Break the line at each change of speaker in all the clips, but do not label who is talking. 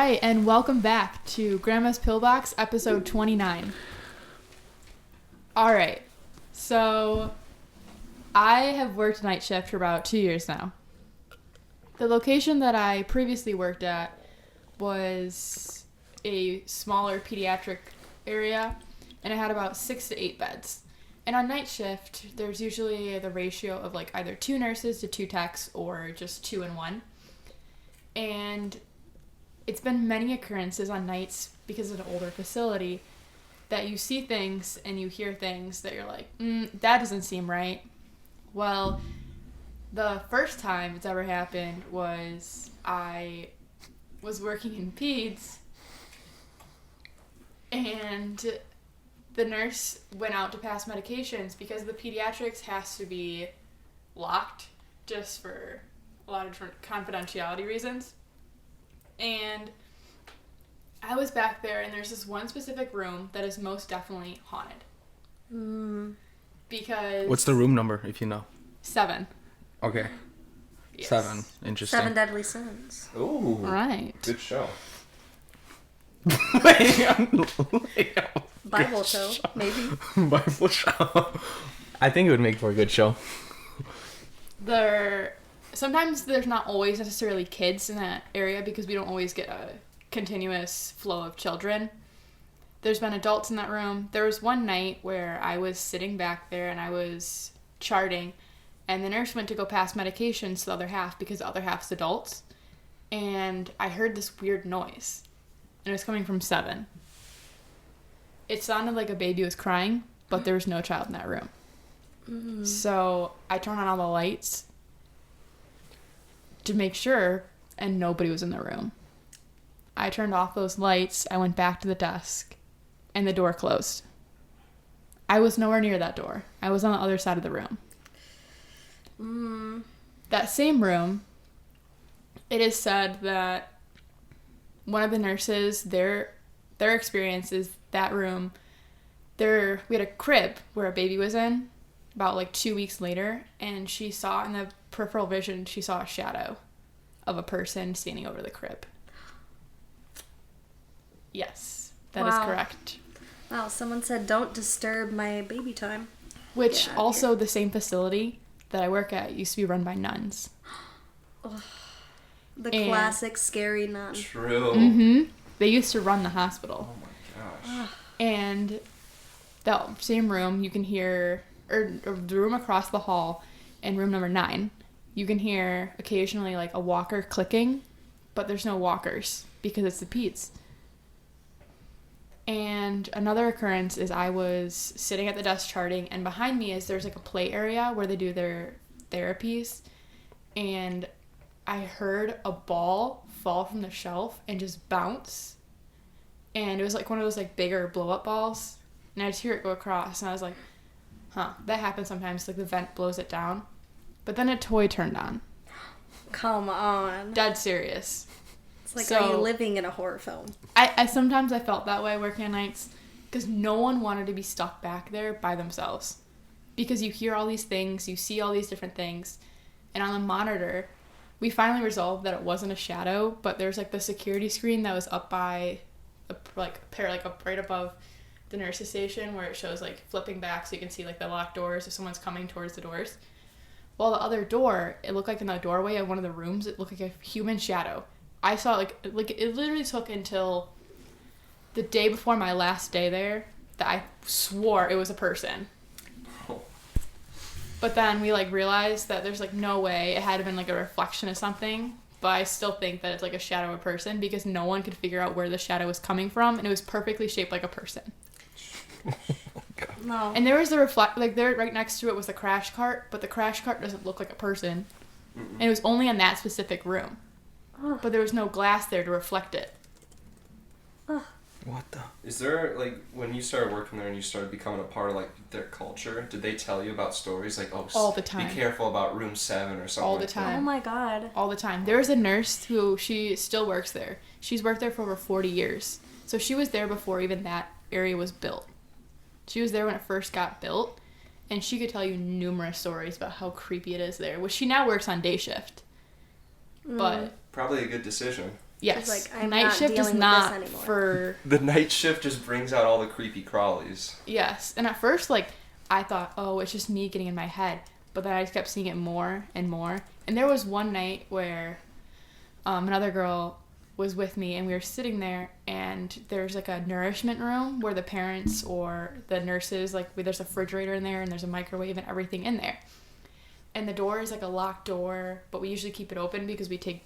right, and welcome back to Grandma's Pillbox, episode 29. All right, so I have worked night shift for about 2 years now. The location that I previously worked at was a smaller pediatric area, and it had about 6 to 8 beds. And on night shift, there's usually the ratio of like either 2 nurses to 2 techs or just 2 and 1. And it's been many occurrences on nights because it's an older facility that you see things and you hear things that you're like, that doesn't seem right. Well, the first time it's ever happened was I was working in peds and the nurse went out to pass medications because the pediatrics has to be locked just for a lot of different confidentiality reasons. And I was back there, and there's this one specific room that is most definitely haunted. Because...
What's the room number, if you know?
7.
Okay.
Yes.
7. Interesting.
7 Deadly Sins.
Ooh.
Right.
Good show.
Bible show, maybe.
Bible show. I think it would make for a good show.
Sometimes there's not always necessarily kids in that area because we don't always get a continuous flow of children. There's been adults in that room. There was one night where I was sitting back there and I was charting, and the nurse went to go pass medications to the other half because the other half's adults, and I heard this weird noise, and it was coming from 7. It sounded like a baby was crying, but there was no child in that room. So I turned on all the lights to make sure, and nobody was in the room. I turned off those lights, I went back to the desk, and the door closed. I was nowhere near that door. I was on the other side of the room. That same room, it is said that one of the nurses, their experience is that room, we had a crib where a baby was in about like 2 weeks later, and she saw in the peripheral vision, she saw a shadow of a person standing over the crib. Yes, that is correct.
Wow, someone said don't disturb my baby time.
Which also the same facility that I work at used to be run by nuns.
The classic scary nun.
True.
They used to run the hospital.
Oh my gosh.
And that same room, you can hear, or the room across the hall in room number 9, you can hear occasionally like a walker clicking, but there's no walkers because it's the peds. And another occurrence is I was sitting at the desk charting, and behind me there's like a play area where they do their therapies, and I heard a ball fall from the shelf and just bounce, and it was like one of those like bigger blow-up balls, and I just hear it go across, and I was like, that happens sometimes, like the vent blows it down. But then a toy turned on.
Come on.
Dead serious.
It's like, are you living in a horror film?
I sometimes I felt that way working at nights because no one wanted to be stuck back there by themselves. Because you hear all these things, you see all these different things, and on the monitor, we finally resolved that it wasn't a shadow, but there's like the security screen that was up by, up right above the nurse's station where it shows like flipping back so you can see like the locked doors if someone's coming towards the doors. Well, the other door, it looked like in the doorway of one of the rooms, it looked like a human shadow. I saw like it literally took until the day before my last day there that I swore it was a person. But then we like realized that there's like no way it had to been like a reflection of something, but I still think that it's like a shadow of a person because no one could figure out where the shadow was coming from, and it was perfectly shaped like a person.
No.
And there was the there right next to it was the crash cart, but the crash cart doesn't look like a person. And it was only in that specific room. But there was no glass there to reflect it.
What the?
Is there, like, when you started working there and you started becoming a part of, like, their culture, did they tell you about stories like,
all the time.
Be careful about room 7 or something?
All the
like
time.
Oh my god.
All the time. There was a nurse who, she still works there. She's worked there for over 40 years. So she was there before even that area was built. She was there when it first got built, and she could tell you numerous stories about how creepy it is there, which she now works on day shift. But
Probably a good decision.
Yes.
She's like, I'm
night
not
shift is
dealing with
not
this anymore.
for.
The night shift just brings out all the creepy crawlies.
Yes. And at first, like, I thought, oh, it's just me getting in my head. But then I just kept seeing it more and more. And there was one night where another girl was with me, and we were sitting there, and there's like a nourishment room where the parents or the nurses, like, there's a refrigerator in there, and there's a microwave and everything in there. And the door is like a locked door, but we usually keep it open because we take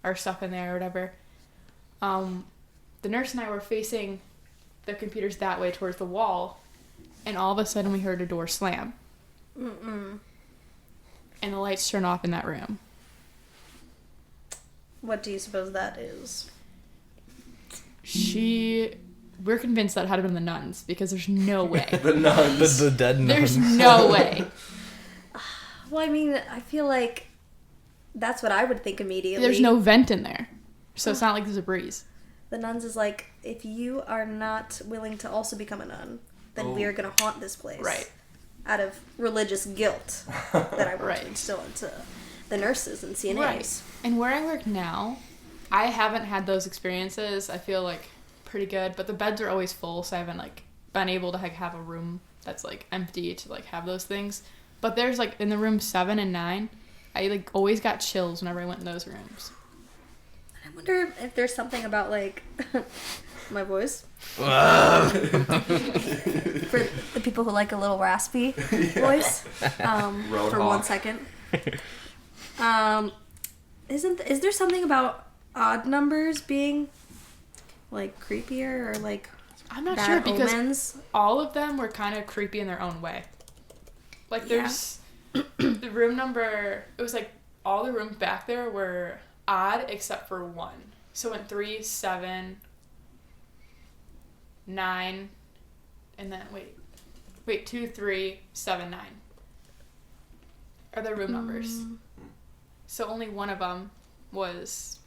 our stuff in there or whatever. The nurse and I were facing the computers that way towards the wall, and all of a sudden we heard a door slam.
Mm-mm.
And the lights turn off in that room.
What do you suppose that is?
We're convinced that had been the nuns, because there's no way.
The nuns.
The dead nuns.
There's no way.
Well, I mean, I feel like that's what I would think immediately.
There's no vent in there. So it's not like there's a breeze.
The nuns is like, if you are not willing to also become a nun, then we are going to haunt this place.
Right.
Out of religious guilt that I want
Right.
to instill into the nurses and CNAs.
Right. And where I work now, I haven't had those experiences. I feel like pretty good, but the beds are always full, so I haven't like been able to like have a room that's like empty to like have those things. But there's like in the room 7 and 9, I like always got chills whenever I went in those rooms.
I wonder if there's something about like my voice. For the people who like a little raspy voice, for 1 second. Is there something about odd numbers being like creepier or like
I'm not
bad
sure because
omens?
all of them were kind of creepy in their own way. Like there's the room number, it was like all the rooms back there were odd except for one. So in 3, 7, 9, and then wait 2, 3, 7, 9 are the room numbers. So only one of them was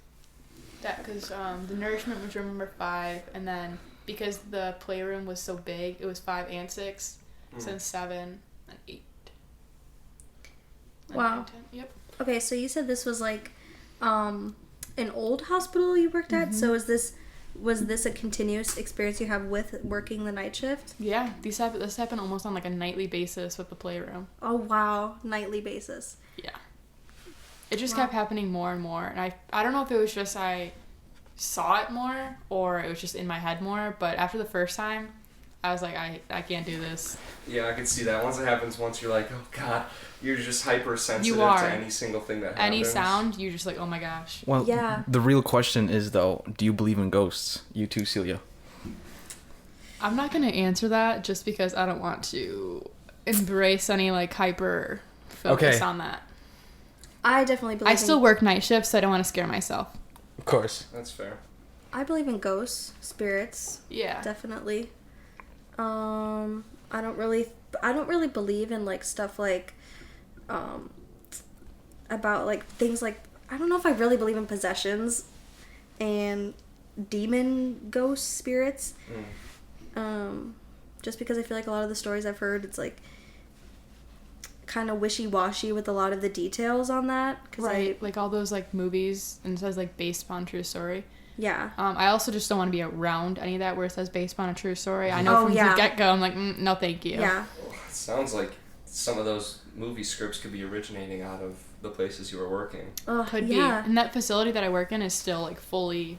that, because the nourishment was room number 5, and then because the playroom was so big, it was 5 and 6, so then 7 and 8. And
Wow.
9, 10. Yep.
Okay, so you said this was like an old hospital you worked at. So was this a continuous experience you have with working the night shift?
Yeah, this happened almost on like a nightly basis with the playroom.
Oh wow, nightly basis.
Yeah. It just kept happening more and more, and I don't know if it was just I saw it more or it was just in my head more, but after the first time, I was like, I can't do this.
Yeah, I can see that. Once it happens, once you're like, oh god, you're just hypersensitive
You are.
to any single thing that happens.
Any sound, you're just like, oh my gosh.
Well,
Yeah.
the real question is, though, do you believe in ghosts? You too, Celia.
I'm not going to answer that just because I don't want to embrace any like hyper focus on that.
I definitely believe
I still work night shifts, so I don't want to scare myself.
Of course.
That's fair.
I believe in ghosts, spirits,
Yeah.
definitely. I don't really believe in like stuff like about like things like, I don't know if I really believe in possessions and demon ghost spirits. Just because I feel like a lot of the stories I've heard, it's like kind of wishy-washy with a lot of the details on that.
Right, like all those like movies, and it says like based upon true story.
Yeah.
I also just don't want to be around any of that where it says based upon a true story. I know from the get-go, I'm like, no thank you.
Yeah.
It sounds like some of those movie scripts could be originating out of the places you were working.
Could be.
Yeah.
And that facility that I work in is still like fully...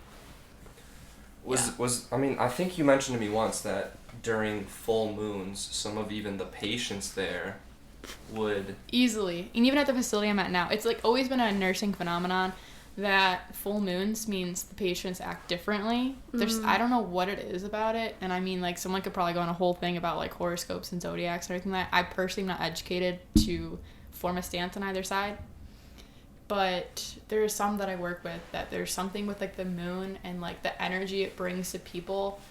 I mean, I think you mentioned to me once that during full moons, some of even the patients there would...
Easily. And even at the facility I'm at now, it's like always been a nursing phenomenon that full moons means the patients act differently. I don't know what it is about it, and I mean, like, someone could probably go on a whole thing about like horoscopes and zodiacs and everything like that. I personally am not educated to form a stance on either side, but there are some that I work with that there's something with like the moon and like the energy it brings to people,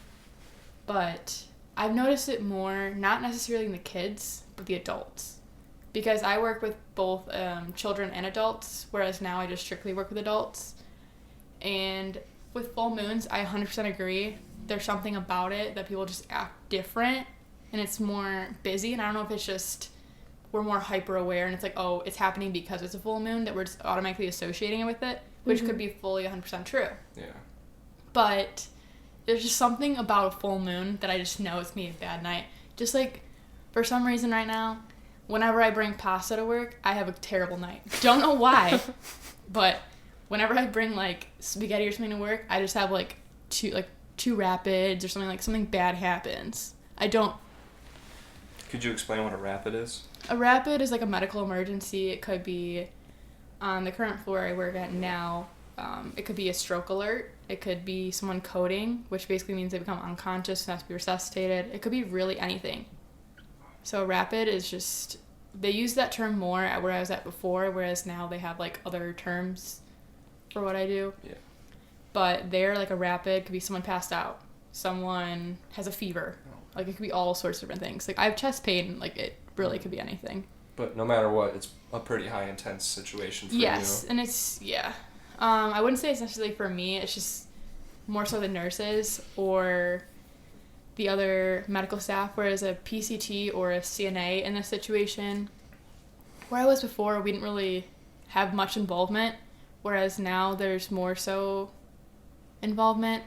but I've noticed it more not necessarily in the kids but the adults. Because I work with both children and adults, whereas now I just strictly work with adults. And with full moons, I 100% agree. There's something about it that people just act different, and it's more busy. And I don't know if it's just we're more hyper aware, and it's like, oh, it's happening because it's a full moon that we're just automatically associating it with it. which could be fully 100% true.
Yeah.
But there's just something about a full moon that I just know it's me a bad night. Just like, for some reason right now, whenever I bring pasta to work, I have a terrible night. Don't know why, but whenever I bring like spaghetti or something to work, I just have like two rapids or something bad happens. I don't.
Could you explain what a rapid is?
A rapid is like a medical emergency. It could be on the current floor I work at now. It could be a stroke alert. It could be someone coding, which basically means they become unconscious and have to be resuscitated. It could be really anything. So a rapid is just, they use that term more at where I was at before, whereas now they have like other terms for what I do.
Yeah.
But there, like a rapid could be someone passed out, someone has a fever. Like it could be all sorts of different things. Like I have chest pain, like it really could be anything.
But no matter what, it's a pretty high intense situation for you.
Yes, and it's, yeah. I wouldn't say it's necessarily for me, it's just more so the nurses or the other medical staff, whereas a PCT or a CNA in this situation, where I was before, we didn't really have much involvement, whereas now there's more so involvement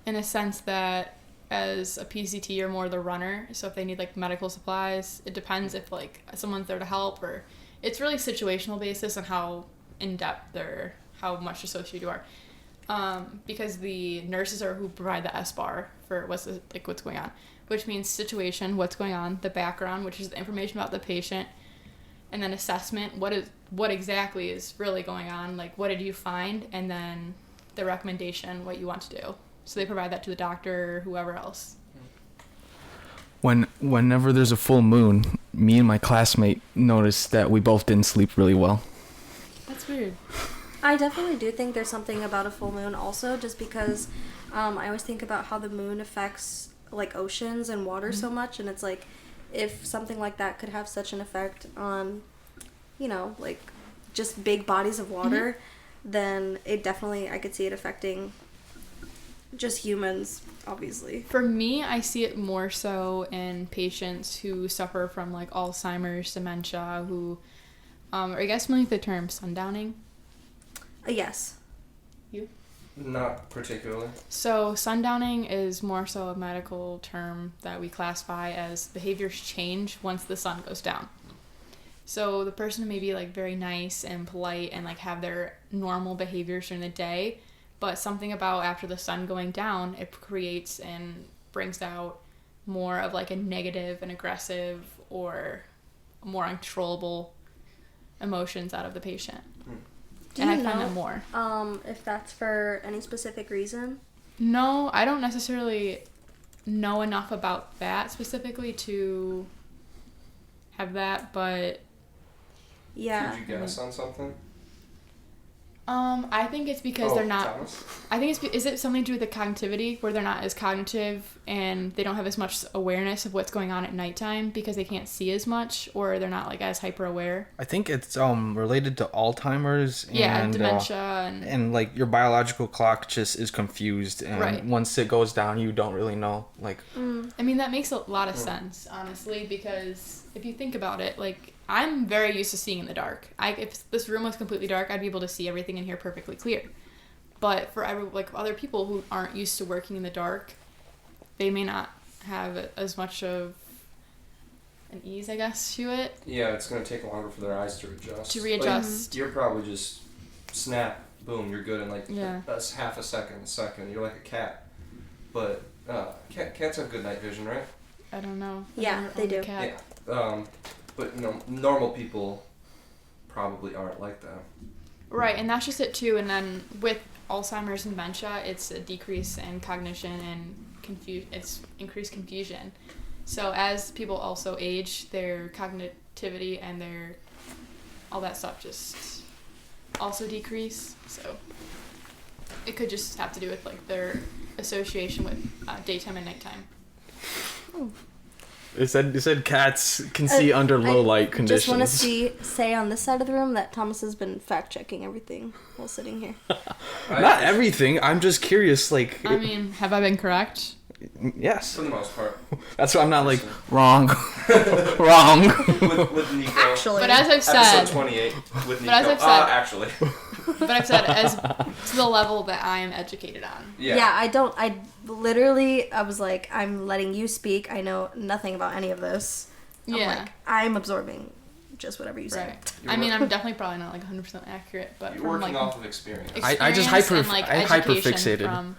in a sense that as a PCT you're more the runner, so if they need like medical supplies, it depends if like someone's there to help, or it's really situational basis on how in-depth or how much associated you are. Because the nurses are who provide the SBAR for what's going on, which means situation, what's going on, the background, which is the information about the patient, and then assessment, what exactly is really going on, like what did you find, and then the recommendation, what you want to do. So they provide that to the doctor or whoever else.
Whenever there's a full moon, me and my classmate noticed that we both didn't sleep really well.
That's weird.
I definitely do think there's something about a full moon also, just because I always think about how the moon affects like oceans and water so much, and it's like if something like that could have such an effect on, you know, like just big bodies of water, then it definitely, I could see it affecting just humans, obviously.
For me, I see it more so in patients who suffer from like Alzheimer's, dementia, who, are you guys familiar with the term sundowning?
Yes.
You?
Not particularly.
So sundowning is more so a medical term that we classify as behaviors change once the sun goes down. So the person may be like very nice and polite and like have their normal behaviors during the day, but something about after the sun going down, it creates and brings out more of like a negative and aggressive or more uncontrollable emotions out of the patient. And I find them more.
If that's for any specific reason?
No, I don't necessarily know enough about that specifically to have that, but yeah.
Could you guess on something?
I think it's because they're not.
Thomas?
I think is it something to do with the cognitivity, where they're not as cognitive and they don't have as much awareness of what's going on at nighttime because they can't see as much, or they're not like as hyper aware.
I think it's related to Alzheimer's and
dementia
and like your biological clock just is confused, and
right.
Once it goes down, you don't really know. Like,
I mean, that makes a lot of sense, honestly, because if you think about it, like I'm very used to seeing in the dark. If this room was completely dark, I'd be able to see everything in here perfectly clear. But for other people who aren't used to working in the dark, they may not have as much of an ease, I guess, to it.
Yeah, it's going to take longer for their eyes to adjust.
To readjust.
Like, you're probably just snap, boom, you're good in like
that's
half a second. You're like a cat. But cats have good night vision, right?
I don't know.
Yeah, they do.
Cat.
Yeah. But normal people probably aren't like that.
Right, and that's just it too. And then with Alzheimer's and dementia, it's a decrease in cognition and it's increased confusion. So as people also age, their cognitivity and their all that stuff just also decrease. So it could just have to do with like their association with daytime and nighttime.
It said cats can see under low light conditions.
Just want to say on this side of the room that Thomas has been fact checking everything while sitting here.
Not everything. I'm just curious. Like,
I mean, have I been correct?
Yes.
For the most part.
That's why I'm not like wrong. Wrong.
With Nico.
Actually.
But as I've said,
Episode 28 with Nico.
But as I've said-
Actually.
but I've said as to the level that I am educated on.
Yeah, I was like, I'm letting you speak. I know nothing about any of this. I'm absorbing just whatever you say.
Right. I mean, I'm definitely probably not like 100% accurate, but
You're
from
working
like
off of experience.
I just
experience
hyper
and, like,
I
education
hyperfixated.
from-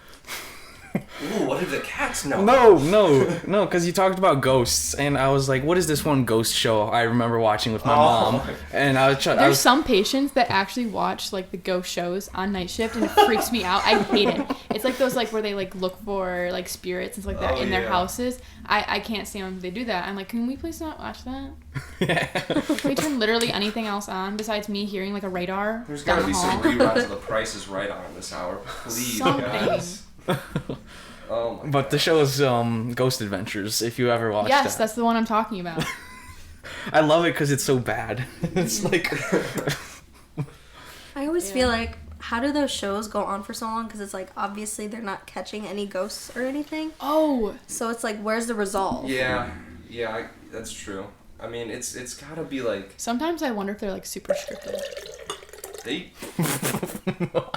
Ooh, what did the cats know?
No, because you talked about ghosts, and I was like, what is this one ghost show I remember watching with my mom? And I was trying.
There's some patients that actually watch like the ghost shows on night shift, and it freaks me out. I hate it. It's like those like where they like look for like spirits and stuff like that in their houses. I can't stand when they do that. I'm like, can we please not watch that?
Yeah.
Can we turn literally anything else on besides me hearing like a radar?
There's
down
gotta
the
be
hall?
some reruns of The Price is Right on this hour. Please, guys. Oh my
But the show is Ghost Adventures, if you ever watched
Yes,
that.
that's the one I'm talking about.
I love it because it's so bad. It's like...
I always feel like, how do those shows go on for so long? Because it's like, obviously they're not catching any ghosts or anything.
Oh.
So it's like, where's the resolve?
Yeah, that's true. I mean, it's gotta be like
Sometimes I wonder if they're like super scripted.
they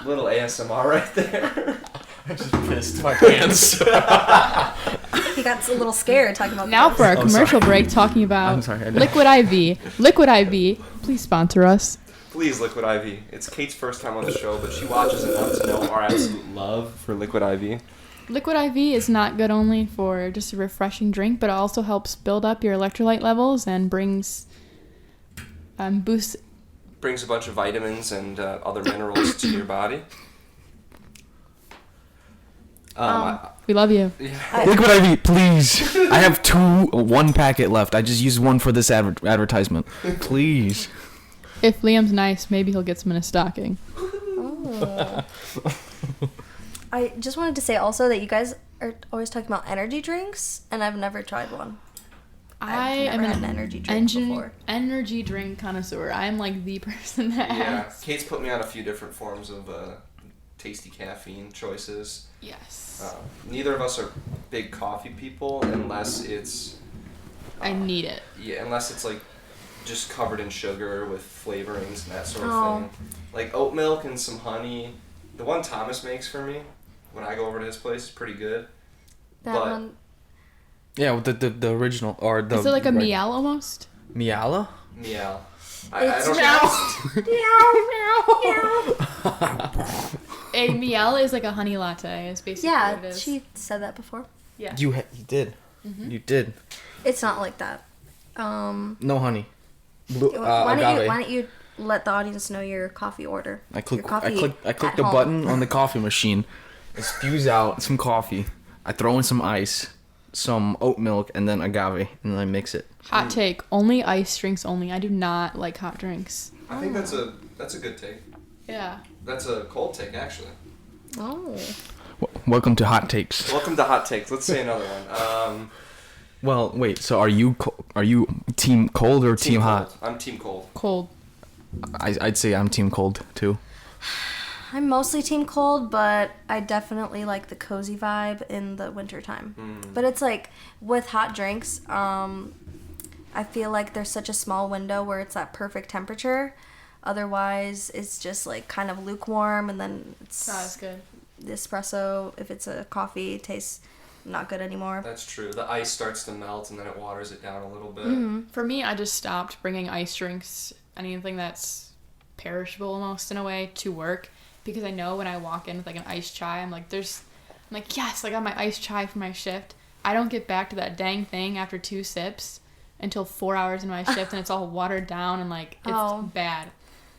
little ASMR right there.
I just pissed my pants.
He got a little scared talking about
Now
ghosts.
for our commercial break, talking about
I'm sorry, I know.
Liquid IV. Liquid IV, please sponsor us.
Please, Liquid IV. It's Kate's first time on the show, but she watches enough to know our absolute love for Liquid IV.
Liquid IV is not good only for just a refreshing drink, but it also helps build up your electrolyte levels and brings boosts.
Brings a bunch of vitamins and other minerals to your body.
We love you.
Liquid IV, please. I have one packet left. I just used one for this advertisement. Please.
If Liam's nice, maybe he'll get some in his stocking.
Oh. I just wanted to say also that you guys are always talking about energy drinks, and I've never tried one.
I
I've
am
never
an
had an energy drink before.
energy drink connoisseur. I'm like the person that
Yeah,
has.
Kate's put me on a few different forms of tasty caffeine choices.
Yes.
Neither of us are big coffee people unless it's...
I need it.
Yeah, unless it's like just covered in sugar with flavorings and that sort of thing. Like oat milk and some honey. The one Thomas makes for me when I go over to his place is pretty good.
That
But-
one.
Yeah, the original or the.
Is it like a miel almost?
Miala?
Meow.
It's
A miel is like a honey latte. Is basically what it
Yeah,
is.
she said that before.
Yeah.
You did.
Mm-hmm.
You did.
It's not like that.
No honey. Blue,
Why
agave.
don't you let the audience know your coffee order?
I click
at
the
home.
button on the coffee machine. It spews out some coffee. I throw in some ice, some oat milk, and then agave, and then I mix it.
Hot take. Only ice drinks only. I do not like hot drinks.
I think that's a good take.
Yeah.
That's a cold take, actually.
Oh.
Welcome to Hot Takes.
Welcome to Hot Takes. Let's say another one.
Well, wait. So are you team cold or team hot?
cold. I'm team cold.
Cold.
I'd say I'm team cold too.
I'm mostly team cold, but I definitely like the cozy vibe in the wintertime. But it's like with hot drinks, I feel like there's such a small window where it's that perfect temperature. Otherwise, it's just like kind of lukewarm, and then it's
Not as good.
the espresso. If it's a coffee, it tastes not good anymore.
That's true. The ice starts to melt and then it waters it down a little bit.
Mm-hmm.
For me, I just stopped bringing ice drinks, anything that's perishable almost in a way, to work, because I know when I walk in with like an iced chai, I'm like, yes, I got my iced chai for my shift. I don't get back to that dang thing after 2 sips until 4 hours in my shift, and it's all watered down and like it's bad.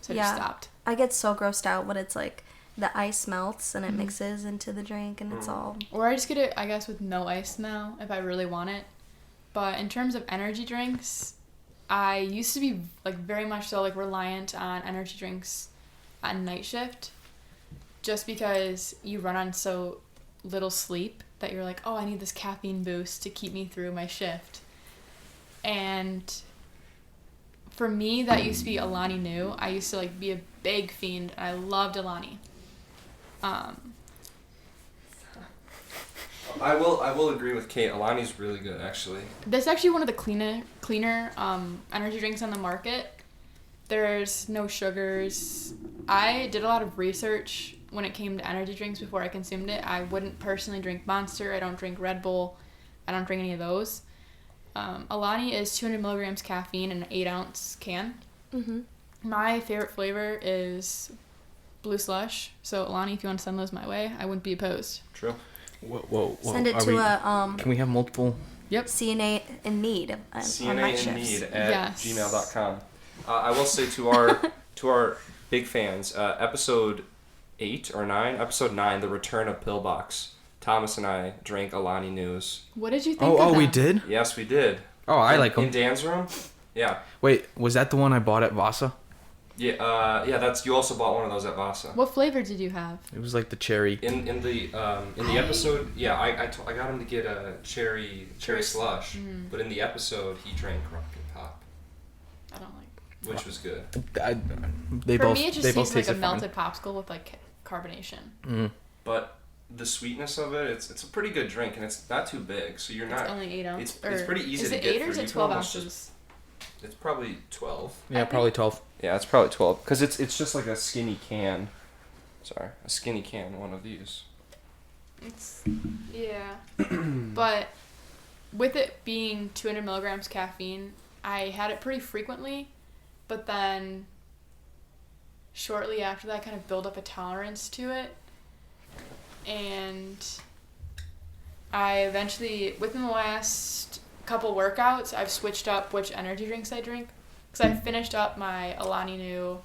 So I just stopped.
I get so grossed out when it's like the ice melts and it mixes into the drink and it's all...
Or I just get it, I guess, with no ice now if I really want it. But in terms of energy drinks, I used to be like very much so like reliant on energy drinks on night shift, just because you run on so little sleep that you're like, oh, I need this caffeine boost to keep me through my shift. And for me, that used to be Alani Nu. I used to like be a big fiend. I loved Alani.
I will agree with Kate. Alani's really good, actually.
That's actually one of the cleaner energy drinks on the market. There's no sugars. I did a lot of research when it came to energy drinks before I consumed it. I wouldn't personally drink Monster. I don't drink Red Bull. I don't drink any of those. Alani is 200 milligrams caffeine in an 8-ounce can.
Mm-hmm.
My favorite flavor is Blue Slush. So Alani, if you want to send those my way, I wouldn't be opposed.
True.
Whoa.
Send it to
Can we have multiple?
Yep.
CNA in need on night
CNA in
shifts.
need at gmail.com. I will say to our big fans, episode 8 or 9, episode 9, the return of Pillbox. Thomas and I drank Alani News.
What did you think of
Oh,
that?
we did?
Yes, we did.
Oh, I like them.
In Dan's room? Yeah.
Wait, was that the one I bought at Vasa?
Yeah, you also bought one of those at Vasa.
What flavor did you have?
It was like the cherry.
In the episode, yeah, I got him to get a cherry slush, but in the episode he drank Rocket Pop,
I don't like.
which was good.
For me, it just tastes like a melted popsicle with like carbonation.
Mm.
But the sweetness of it, it's a pretty good drink, and it's not too big, so you're not.
It's only 8 ounces.
It's pretty easy to get.
Is it 8 or is
through.
it
You can
12
almost
ounces?
It's probably 12.
Yeah, probably 12.
Yeah, it's probably 12, because it's just like a skinny can. Sorry, a skinny can. One of these.
It's yeah, but with it being 200 milligrams caffeine, I had it pretty frequently, but then shortly after that, I kind of built up a tolerance to it, and I eventually, within the last couple workouts, I've switched up which energy drinks I drink, because I finished up my Alani Nu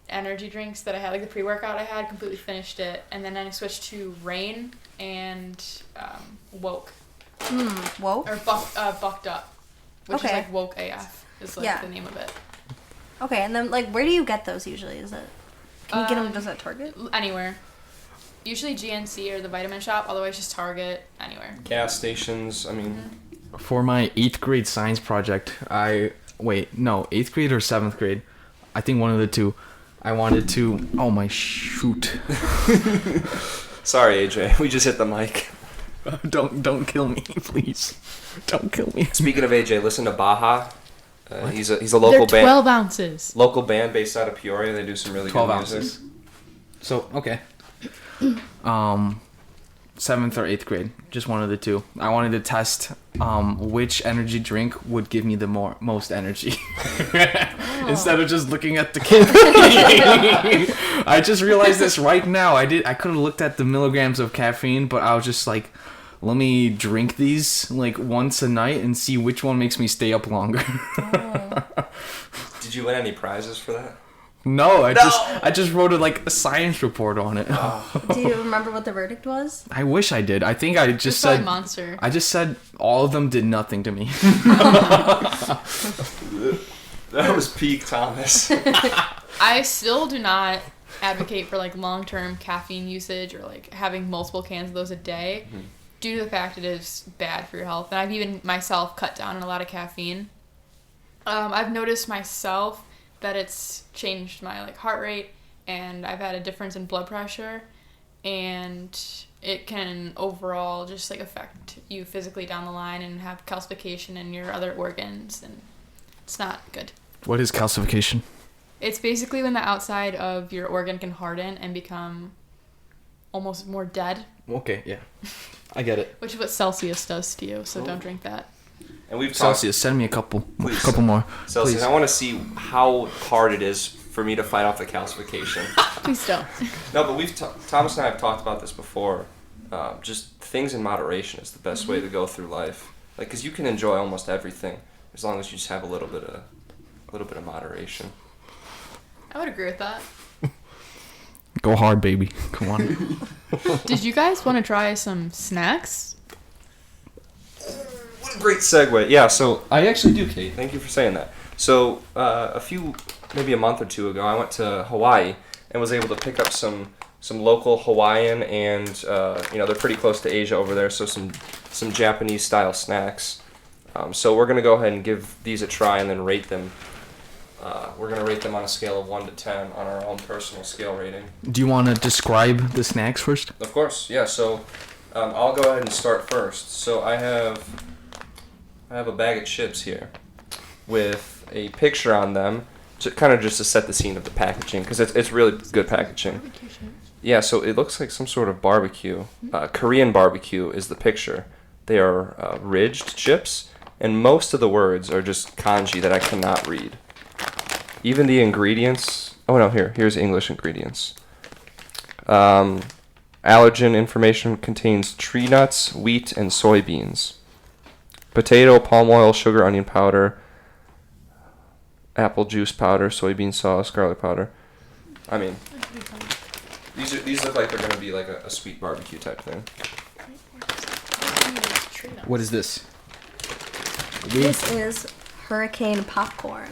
energy drinks that I had, like the pre-workout I had, completely finished it, and then I switched to Rain and Woke.
Woke?
Or Bucked Up, which is like Woke AF is like the name of it.
Okay, and then like where do you get those usually? Is it can you get them just at Target?
Anywhere. Usually GNC or the Vitamin Shop, otherwise just Target, anywhere.
Gas stations. I mean,
For my 8th grade science project, 8th grade or 7th grade, I think one of the two, I wanted to, oh my shoot.
sorry AJ, we just hit the mic.
Don't kill me, please. Don't kill me.
Speaking of AJ, listen to Baja. He's a local
They're
band.
12 ounces.
Local band based out of Peoria. They do some really
12
good
ounces.
music.
So, okay. 7th or 8th grade, just one of the two. I wanted to test which energy drink would give me the most energy. Instead of just looking at the can. I just realized this right now. I could have looked at the milligrams of caffeine, but I was just like, let me drink these like once a night and see which one makes me stay up longer.
Did you win any prizes for that?
No, I just wrote a science report on it.
Do you remember what the verdict was?
I wish I did. I think I just said
Monster.
I just said all of them did nothing to me.
That was peak Thomas.
I still do not advocate for like long-term caffeine usage or like having multiple cans of those a day, due to the fact it is bad for your health. And I've even myself cut down on a lot of caffeine. I've noticed myself that it's changed my like heart rate, and I've had a difference in blood pressure, and it can overall just like affect you physically down the line and have calcification in your other organs, and it's not good.
What is calcification?
It's basically when the outside of your organ can harden and become almost more dead.
Okay, yeah. I get it.
Which is what Celsius does to you, so don't drink that.
And we've talked.
Celsius, send me a couple more.
Celsius,
please.
I want to see how hard it is for me to fight off the calcification.
Please don't.
No, but Thomas and I have talked about this before. Just things in moderation is the best way to go through life. Like, because you can enjoy almost everything as long as you just have a little bit of moderation.
I would agree with that.
Go hard, baby. Come on.
Did you guys want to try some snacks?
What a great segue. Yeah, so I actually do, Kate. Thank you for saying that. So maybe a month or two ago, I went to Hawaii and was able to pick up some local Hawaiian and, they're pretty close to Asia over there, so some Japanese-style snacks. So we're going to go ahead and give these a try and then rate them. We're going to rate them on a scale of 1 to 10 on our own personal scale rating.
Do you want to describe the snacks first?
Of course, yeah. So I'll go ahead and start first. So I have a bag of chips here with a picture on them, kind of just to set the scene of the packaging, because it's really good packaging. Yeah, so it looks like some sort of barbecue. Korean barbecue is the picture. They are ridged chips, and most of the words are just kanji that I cannot read. Even the ingredients. Oh no, here's English ingredients. Allergen information contains tree nuts, wheat, and soybeans. Potato, palm oil, sugar, onion powder, apple juice powder, soybean sauce, garlic powder. I mean, these look like they're gonna be like a sweet barbecue type thing.
What is this?
This is hurricane popcorn.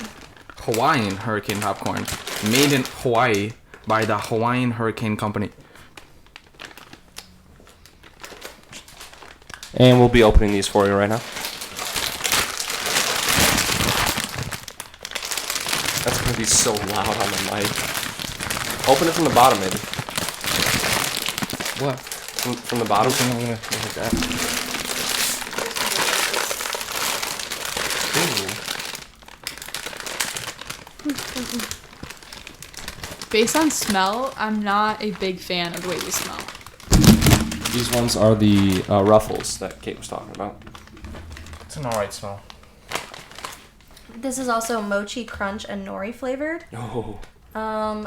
Hawaiian hurricane popcorn, made in Hawaii by the Hawaiian Hurricane Company.
And we'll be opening these for you right now. That's gonna be so loud on the mic. Open it from the bottom, maybe.
What?
From the bottom?
I'm gonna look at that.
Based on smell, I'm not a big fan of the way they smell.
These ones are the Ruffles that Kate was talking about.
It's an alright smell.
This is also mochi crunch and nori flavored.
Oh.
I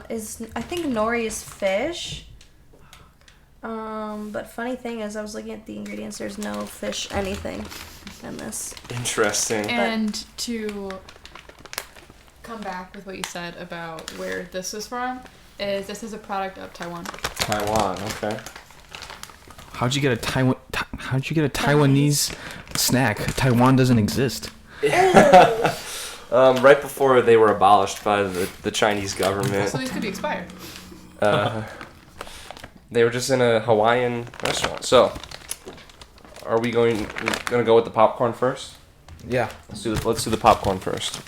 think nori is fish. But funny thing is, I was looking at the ingredients. There's no fish anything in this.
Interesting.
And to come back with what you said about where this is from, this is a product of Taiwan.
Taiwan, okay.
How'd you get a Taiwanese snack? Taiwan doesn't exist.
Right before they were abolished by the Chinese government.
So these could be expired.
They were just in a Hawaiian restaurant. So, are we gonna go with the popcorn first?
Yeah.
Let's do the popcorn first.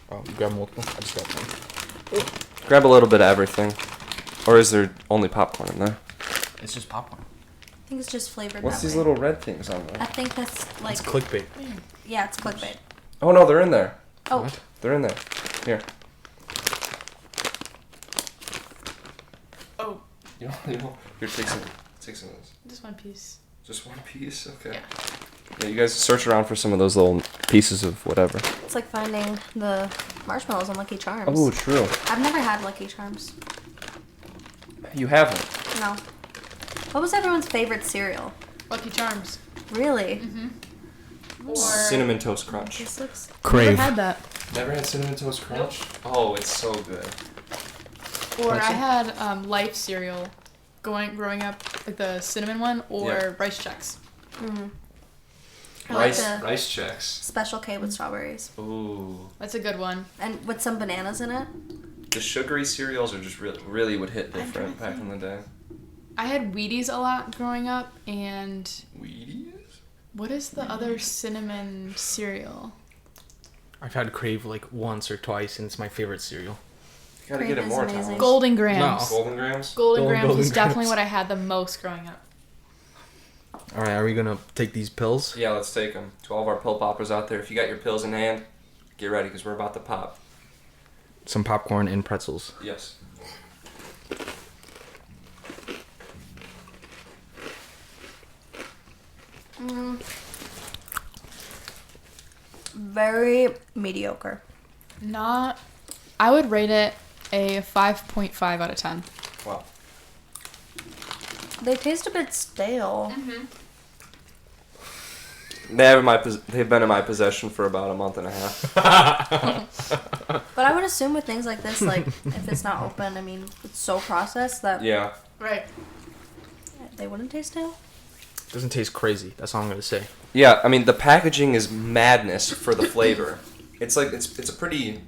Oh, you grab multiple? I just got one.
Grab a little bit of everything. Or is there only popcorn in there?
It's just popcorn.
I think it's just flavored.
What's
that
these
way.
little red things on there?
I think that's like.
It's clickbait.
Yeah, it's clickbait.
Oh no, they're in there.
Oh.
What?
They're in there. Here.
Oh,
You know, here, take some of this.
just one piece.
Just one piece? Okay.
Yeah.
Yeah, you guys search around for some of those little pieces of whatever.
It's like finding the marshmallows on Lucky Charms.
Oh, true.
I've never had Lucky Charms.
You haven't.
No. What was everyone's favorite cereal?
Lucky Charms.
Really?
Or
Cinnamon Toast Crunch.
This looks.
Crave.
Never had that.
Never had Cinnamon Toast Crunch? Oh, it's so good.
Or I had Life cereal, growing up, like the cinnamon one, or
Yeah.
Rice Chex.
Mm-hmm. I like the
Rice Chex.
Special K with strawberries.
Ooh.
That's a good one.
And with some bananas in it.
The sugary cereals are just really would hit different
trying
back
to
in the day.
I had Wheaties a lot growing up, and
Wheaties?
what is the other cinnamon cereal?
I've had Crave like once or twice, and it's my favorite cereal.
You gotta
Crave
get it
is
more
amazing.
times.
Golden Grams.
No.
Golden Grams?
Golden Grams
Golden
was definitely
Grams.
what I had the most growing up.
All right, are we gonna take these pills?
Yeah, let's take them. To all of our pill poppers out there, if you got your pills in hand, get ready because we're about to pop.
Some popcorn and pretzels.
Yes.
Very mediocre.
I would rate it a 5.5 out of 10.
Wow.
They taste a bit stale.
They've been in my possession for about a month and a half.
But I would assume with things like this, like if it's not open, I mean, it's so processed that
Yeah.
Right.
they wouldn't taste stale.
Doesn't taste crazy. That's all I'm gonna say.
Yeah, I mean the packaging is madness for the flavor. It's like it's a pretty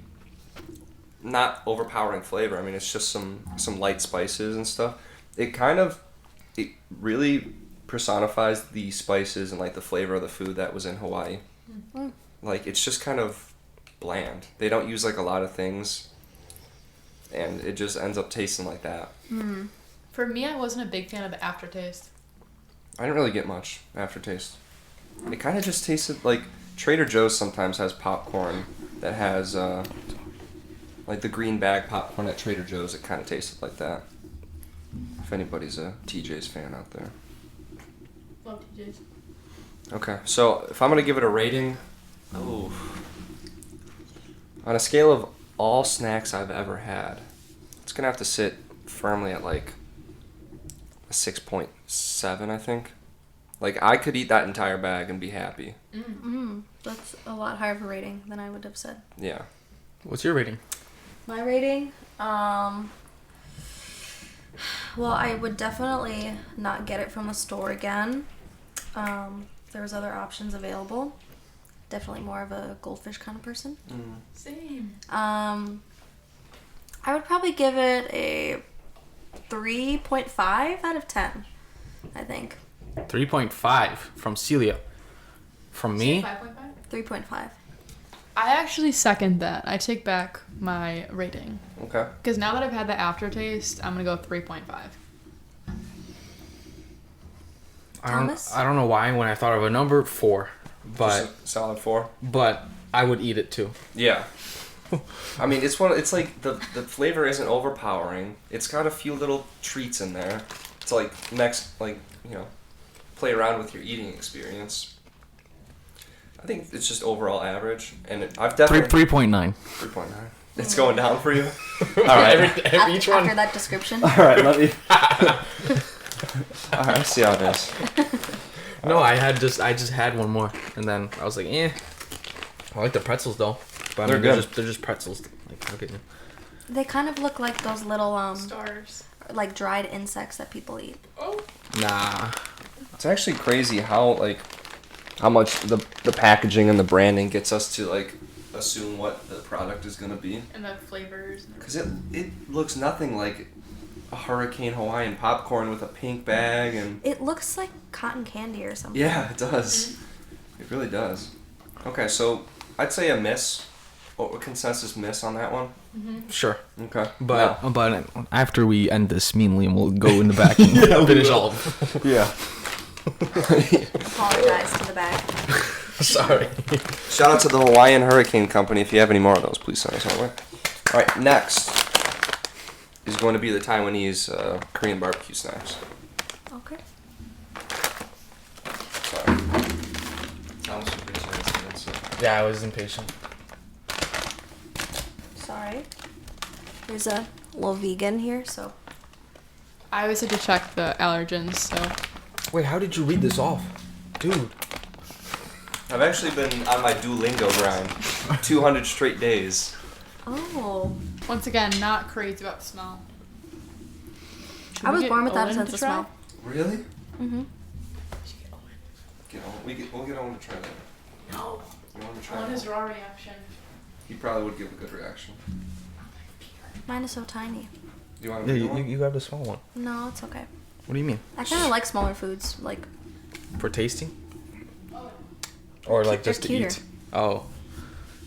not overpowering flavor. I mean it's just some light spices and stuff. It really personifies the spices and like the flavor of the food that was in Hawaii.
Mm-hmm.
Like it's just kind of bland. They don't use like a lot of things, and it just ends up tasting like that.
For me, I wasn't a big fan of the aftertaste.
I didn't really get much aftertaste. It kind of just tasted like Trader Joe's sometimes has popcorn that has like the green bag popcorn at Trader Joe's. It kind of tasted like that. If anybody's a TJ's fan out there.
Love TJ's.
Okay, so if I'm gonna give it a rating, on a scale of all snacks I've ever had, it's gonna have to sit firmly at like a 6.7, I think. Like I could eat that entire bag and be happy.
That's a lot higher of a rating than I would have said.
Yeah.
What's your rating?
My rating, well, I would definitely not get it from the store again. There was other options available. Definitely more of a goldfish kind of person.
Same.
I would probably give it a 3.5 out of 10, I think.
3.5 from Celia. From me?
5.5?
3.5.
I actually second that. I take back my rating.
Okay.
Because now that I've had the aftertaste, I'm going to go 3.5.
Thomas?
I don't know why when I thought of a number 4, but
Just a solid 4.
but I would eat it too.
Yeah. I mean, it's like the flavor isn't overpowering. It's got a few little treats in there. It's like play around with your eating experience. I think it's just overall average, and I've definitely
3.9.
3.9. It's going down for you.
All right, each one.
After that description.
All right, let me. All right, let's see how it is.
No, I just had one more, and then I was like, I like the pretzels though. But
They're good.
They're just pretzels. Like, okay.
They kind of look like those little
Stars.
like dried insects that people eat.
Oh.
Nah.
It's actually crazy how much the packaging and the branding gets us to like assume what the product is gonna be.
And the flavors.
Because it looks nothing like a Hurricane Hawaiian popcorn with a pink bag and.
It looks like cotton candy or something.
Yeah, it does. It really does. Okay, so I'd say a miss. A consensus miss on that one.
Sure.
Okay.
But after we end this, me and Liam will go in the back and finish all of them.
Yeah.
Apologize to the back.
Sorry.
Shout out to the Hawaiian Hurricane Company. If you have any more of those, please send us our way. All right, next is going to be the Taiwanese Korean barbecue snacks.
Okay.
Sorry. Thomas was pretty sensitive, so.
Yeah, I was impatient.
Sorry. There's a little vegan here, so.
I always have to check the allergens, so.
Wait, how did you read this off? Dude.
I've actually been on my Duolingo grind 200 straight days.
Oh.
Once again, not crazy about the smell. Should
I
we
was
get
born without a
Owen
sense
to
of
try?
smell.
Really?
Mm-hmm.
We'll get on to try that.
No.
You want to try
I want
that?
his raw reaction.
He probably would give a good reaction.
Mine is so tiny.
Do you want
Yeah,
to
you grab the small one.
No, it's okay.
What do you mean?
I kind of like smaller foods. Like,
For tasting? Or like
They're
just to
cuter.
eat? Oh.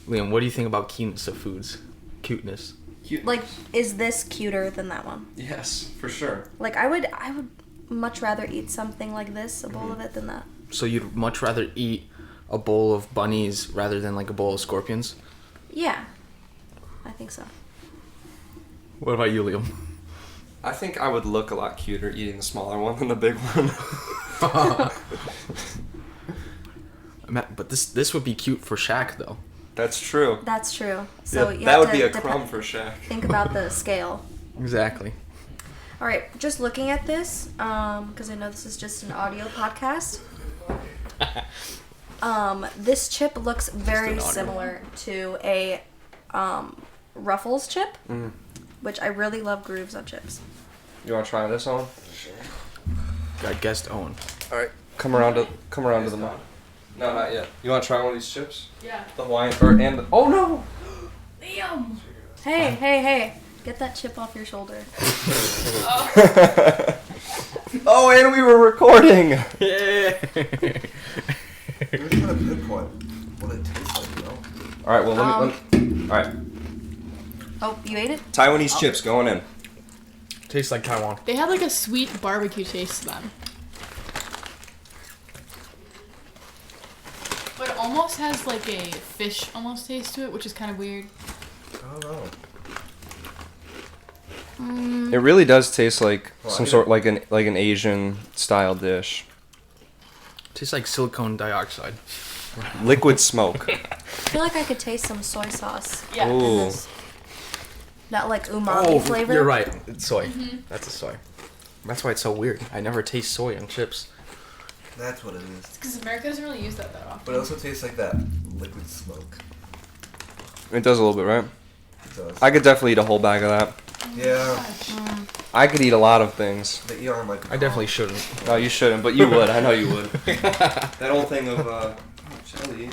Liam, what do you think about cuteness of foods? Cuteness.
Cute.
like, is this cuter than that one?
Yes, for sure.
Like, I would much rather eat something like this, a bowl of it, than that.
So you'd much rather eat a bowl of bunnies rather than like a bowl of scorpions?
Yeah. I think so.
What about you, Liam?
I think I would look a lot cuter eating the smaller one than the big one.
But this would be cute for Shaq though.
That's true.
That's true. So
Yeah,
you
that
have
would
to
be a
dep-
crumb for Shaq.
Think about the scale.
Exactly.
All right, just looking at this, because I know this is just an audio podcast. This chip looks very similar to a Ruffles chip, which I really love grooves on chips.
You want to try this on?
Got guest Owen.
All right. Come around to the mic. No, not yet. You want to try one of these chips?
Yeah.
The Hawaiian and the. Oh no!
Liam!
Hey! Get that chip off your shoulder.
Oh, and we were recording.
Yeah.
We're trying to pinpoint what it tastes like, you know?
All right. Well, let me. All right.
Oh, you ate it?
Taiwanese chips going in.
Tastes like Taiwan.
They have like a sweet barbecue taste to them. almost has like a fish almost taste to it, which is kind of weird.
I don't know.
It really does taste like
Well,
some
I
sort like an Asian style dish.
Tastes like silicone dioxide.
Liquid smoke.
I feel like I could taste some soy sauce.
Yeah.
in
Ooh.
this. That like umami flavor.
You're right. It's soy. That's a soy. That's why it's so weird. I never taste soy on chips.
That's what it is.
Because America doesn't really use that often.
But it also tastes like that liquid smoke.
It does a little bit, right?
It does.
I could definitely eat a whole bag of that.
Yeah.
I could eat a lot of things.
The ER might be
I definitely shouldn't.
No, you shouldn't, but you would. I know you would. That whole thing of jelly.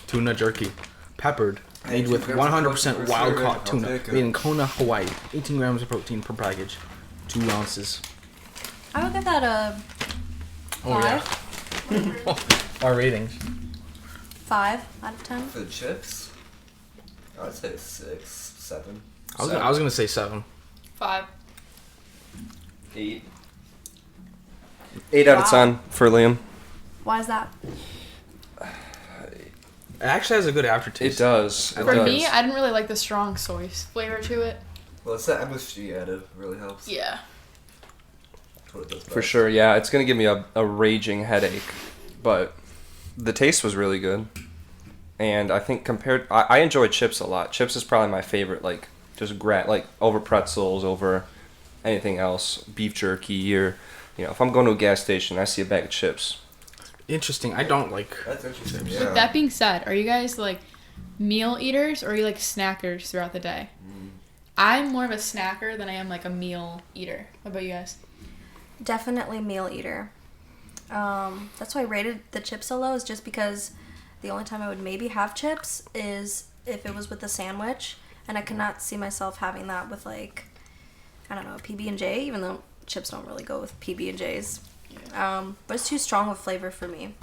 Tuna jerky. Peppered.
Hey,
Made
2
with
grams of
100%
protein per
wild
serving.
caught
I'll
tuna.
take it.
Made in Kona, Hawaii. 18 grams of protein per package. 2 ounces.
I would give that a
Oh, yeah.
5.
Our ratings.
5 out of 10.
For the chips, I'd say 6, 7.
I was gonna say 7.
5.
8. 8 out of
Wow.
10 for Liam.
Why is that?
It actually has a good aftertaste.
It does. It
For
does.
me, I didn't really like the strong soy flavor to it.
Well, it's that MSG added really helps.
Yeah.
That's what it does
For
best.
sure, yeah. It's going to give me a raging headache. But the taste was really good. And I think I enjoy chips a lot. Chips is probably my favorite, like, just like, over pretzels, over anything else. Beef jerky, or, if I'm going to a gas station, I see a bag of chips.
Interesting. I don't like.
That's interesting. Yeah.
With that being said, are you guys like meal eaters or are you like snackers throughout the day? I'm more of a snacker than I am like a meal eater. What about you guys?
Definitely meal eater. That's why I rated the chips so low, is just because the only time I would maybe have chips is if it was with a sandwich, and I could not see myself having that with like, I don't know, PB&J, even though chips don't really go with PB&Js. But it's too strong of flavor for me.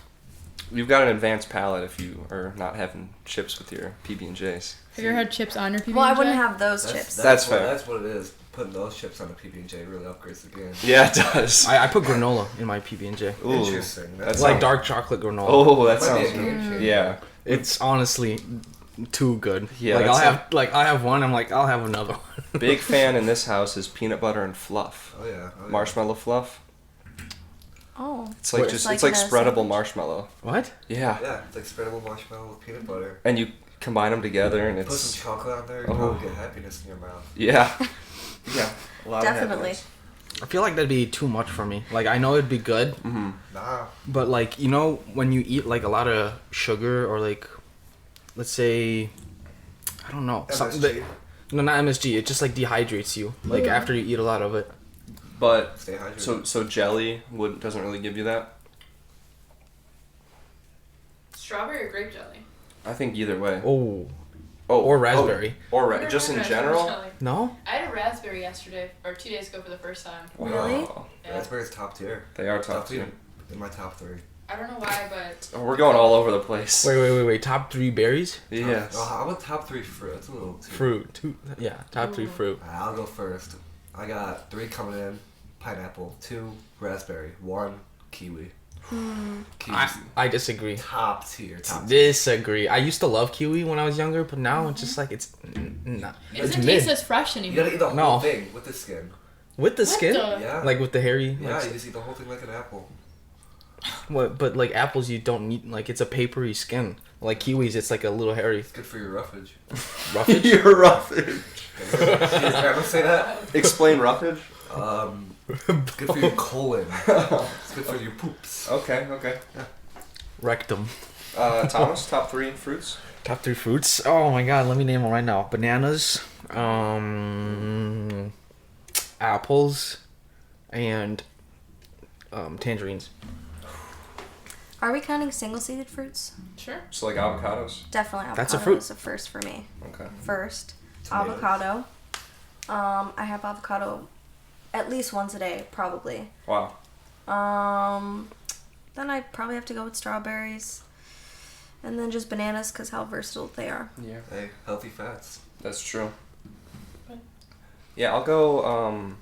You've got an advanced palate if you are not having chips with your PB&Js.
Have you ever had chips on your PB&J?
Well, I wouldn't have those chips.
That's fair.
That's what it is. Putting those chips on a PB&J really upgrades the game.
Yeah, it does.
I put granola in my PB&J.
Ooh,
Interesting.
that's
It's like dark chocolate granola.
Oh, that
Might be a
sounds
game changer.
Yeah.
It's honestly too good.
Yeah,
like
that's
I have one. I'm like I'll have another one.
Big fan in this house is peanut butter and fluff.
Oh yeah. Oh, yeah.
Marshmallow fluff.
Oh.
It's like
Wait,
just
like
it's like
in a
spreadable
sandwich?
marshmallow.
What?
Yeah.
Yeah, it's like spreadable marshmallow with peanut butter.
And you combine them together and
Put
it's
some chocolate on there, you
Oh.
probably get happiness in your mouth.
yeah. Yeah. A lot
Definitely.
of happiness.
I feel like that'd be too much for me. Like I know it'd be good,
Mm-hmm.
Nah.
but like when you eat like a lot of sugar or like, let's say, I don't know, something that,
MSG.
no, not MSG. It just like dehydrates you. Like after you eat a lot of it.
But
Stay hydrated.
so jelly doesn't really give you that.
Strawberry or grape jelly?
I think either way.
Oh,
Oh,
or raspberry.
Just in
Raspberry
general.
jelly.
No.
I had a raspberry yesterday or 2 days ago for the first time.
Really?
Wow.
Yeah.
Raspberry's top tier.
They are top tier.
In my top 3.
I don't know why, but
Oh, we're going all over the place.
Wait. Top 3 berries.
Yes.
Oh, how about top 3 fruit? That's a little too.
Fruit. Yeah, top 3 fruit.
Alright, I'll go first. I got 3 coming in. Pineapple. 2 raspberry. 1 kiwi. Kiwi's
I disagree.
top tier. Top tier.
Disagree. I used to love kiwi when I was younger, but now it's just like it's not.
it
It's
doesn't
mid.
taste as fresh
You
anymore.
gotta eat the whole
No.
thing with the skin.
With the
What
skin,
the-
Yeah.
like with the hairy.
Yeah,
Like,
you just eat the whole thing like an apple.
what? But like apples, you don't need like it's a papery skin. Like kiwis, it's like a little hairy
It's good for your roughage.
roughage.
You're roughage.
Did your grandma say that?
Explain roughage.
It's good for your colon. It's good for your poops.
Okay.
Rectum.
Thomas, top 3 fruits.
Top 3 fruits. Oh my god, let me name them right now. Bananas, apples, and tangerines.
Are we counting single-seeded fruits?
Sure.
So like avocados.
Definitely avocado
That's a fruit.
is a first for me.
Okay.
First.
Tomatoes.
Avocado. I have avocado at least once a day, probably.
Wow.
Then I probably have to go with strawberries. And then just bananas, because how versatile they are.
Yeah.
Hey, healthy fats.
That's true. Yeah, I'll go.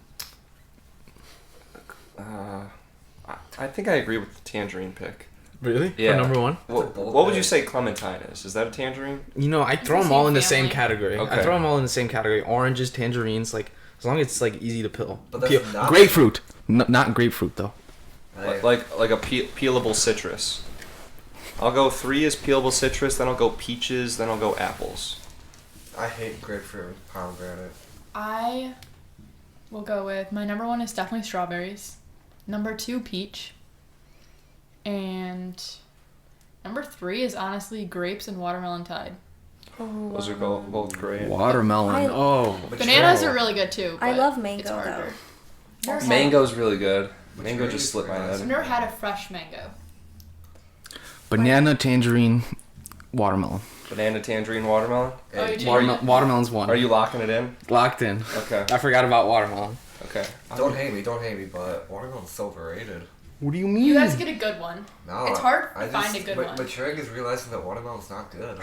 I think I agree with the tangerine pick.
Really?
Yeah.
For number one?
What would you say clementine is? Is that a tangerine?
You know, I throw
the
them all
same
in the same
family.
category.
Okay.
I throw them all in the same category. Oranges, tangerines, like as long as it's like easy to peel.
But that's not-
Grapefruit. Not grapefruit though.
Like,
Like a peelable citrus. I'll go 3 is peelable citrus, then I'll go peaches, then I'll go apples.
I hate grapefruit and pomegranate.
I will go with my number 1 is definitely strawberries. Number 2, peach. And number 3 is honestly grapes and watermelon tide.
Those are both great.
Watermelon.
I-
Oh.
Bananas are really good too.
I
but
love
it's
mango
harder.
though.
Never had-
Mango's really good.
Which
Mango
one
just
is
slipped my
bananas?
I've
head.
never had a fresh mango.
Banana, tangerine, watermelon.
Banana, tangerine, watermelon.
Oh, you do?
Watermelon's one.
Are you locking it in?
Locked in?
Okay.
I forgot about watermelon.
Okay.
Don't hate me, but watermelon's so overrated.
What do you mean?
You guys get a good one.
No,
It's hard to
I
find a good one.
Maturing is realizing that watermelon's not good.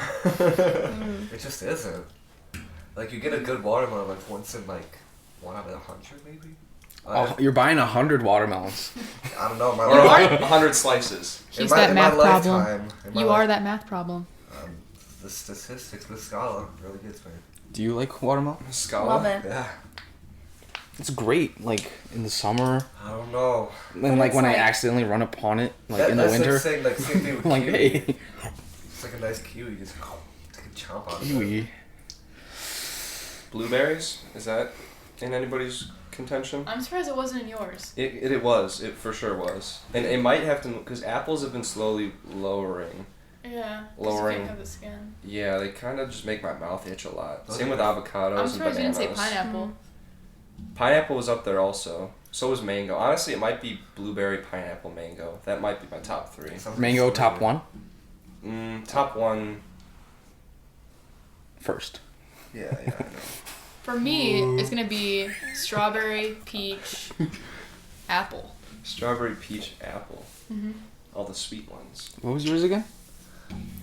It just isn't. Like, you get a good watermelon like once in like 1 out of 100 maybe?
Oh, you're buying 100 watermelons.
I don't know. My
Or
life-
100 slices.
in
He's
my-
that
in my
math problem.
lifetime- in my
You
life-
are that math problem.
The statistics, the scholar really gets me.
Do you like watermelon?
Scala.
Love it.
Yeah.
It's great, like in the summer,
I don't know.
and like
it's
when I
like-
accidentally run upon it, like in the
That's
winter.
Like saying, like, same thing with
Like,
kiwi.
hey,
It's like a nice kiwi. You just take a chomp out of it.
kiwi.
Blueberries? Is that in anybody's contention?
I'm surprised it wasn't in yours.
It was. It for sure was. And it might have to, because apples have been slowly lowering.
Yeah.
Lowering.
Of the skin.
Yeah, they kind of just make my mouth itch a lot.
Those
Same
are
with
good.
avocados
I'm
and
surprised you
bananas.
didn't say pineapple.
Pineapple was up there also. So was mango. Honestly, it might be blueberry, pineapple, mango. That might be my top 3.
Something
Mango
similar.
top one
Top 1.
first.
Yeah, I know.
For me, it's gonna be strawberry, peach, apple.
Strawberry, peach, apple.
Mm-hmm.
All the sweet ones.
What was yours again?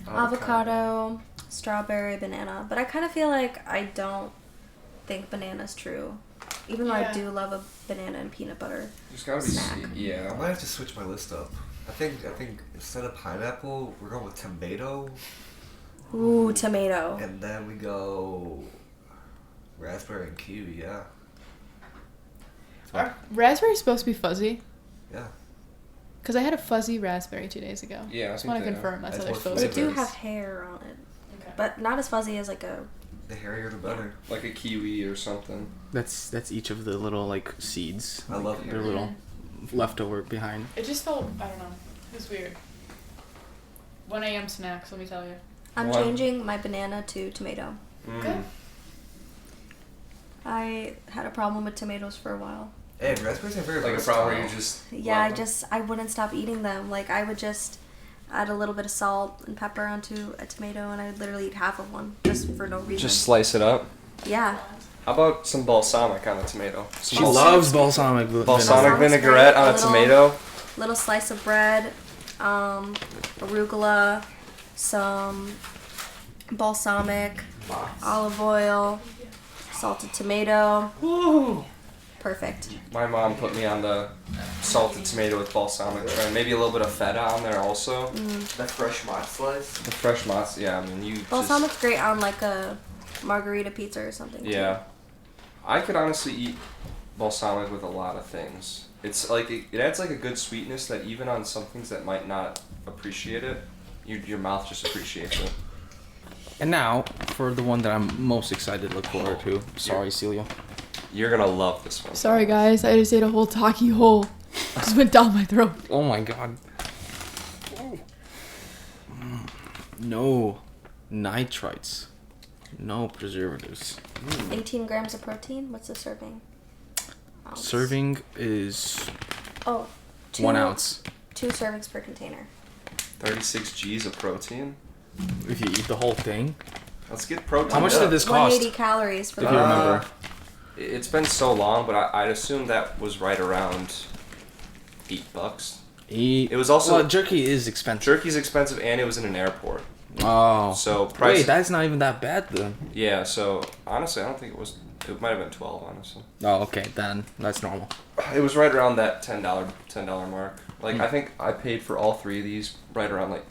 Avocado, strawberry, banana. But I kind of feel like I don't think banana's true. Even though
Yeah.
I do love a banana and peanut butter.
There's gotta be
Snack.
seed.
I
Yeah.
might have to switch my list up. I think instead of pineapple, we're going with tomato,
Ooh, tomato.
and then we go raspberry and kiwi. Yeah,
Are raspberries supposed to be fuzzy?
yeah.
Because I had a fuzzy raspberry 2 days ago.
Yeah, I
Just
think
want to
they
confirm that's
That's
how they're
what
supposed
They
to
do
be.
flavors.
have hair on it.
Okay.
But not as fuzzy as like a...
The hairier the better.
Like a kiwi or something.
That's each of the little like seeds.
I love
They're
hair.
little leftover behind.
It just felt, I don't know, it was weird. 1 a.m. snacks, let me tell you.
I'm
What?
changing my banana to tomato.
Good.
I had a problem with tomatoes for a while.
Hey, raspberries are very
Like a
versatile.
problem where you just.
Yeah,
love them.
I wouldn't stop eating them. Like, I would just add a little bit of salt and pepper onto a tomato, and I'd literally eat half of one just for no reason.
Just slice it up.
Yeah.
How about some balsamic on a tomato?
She
Some
loves balsamic
balsamic
Balsamic's
vinaigrette
great.
on
A
a
little-
tomato.
Little slice of bread, arugula, some balsamic, olive oil, salted tomato.
Woo!
Perfect.
My mom put me on the salted tomato with balsamic and maybe a little bit of feta on there also.
That fresh mott slice.
The fresh mozz, yeah. I mean, you
Balsamic's great on like a margarita pizza or something.
just. Yeah. I could honestly eat balsamic with a lot of things. It's like it adds like a good sweetness that even on some things that might not appreciate it, your mouth just appreciates it.
And now for the one that I'm most excited to look forward to. Sorry, Celia.
You're gonna love this one.
Sorry guys, I just ate a whole Taki hole. Just went down my throat.
Oh my god. No nitrites. No preservatives.
18 grams of protein. What's the serving? Ounce.
Serving is
Oh,
1 ounce.
2 servings per container.
36 G's of protein.
If you eat the whole thing.
Let's get protein.
How much
up.
did this cost?
180 calories for
If
the
you remember.
It's been so long, but I'd assume that was right around $8. It was also
Well, jerky is expensive.
jerky's expensive, and it was in an airport.
Oh.
So price.
Wait, that's not even that bad then.
Yeah. So honestly, I don't think it was. It might have been 12. Honestly,
Oh, okay, then that's normal.
it was right around that $10 mark. Like, I think I paid for all 3 of these right around, like,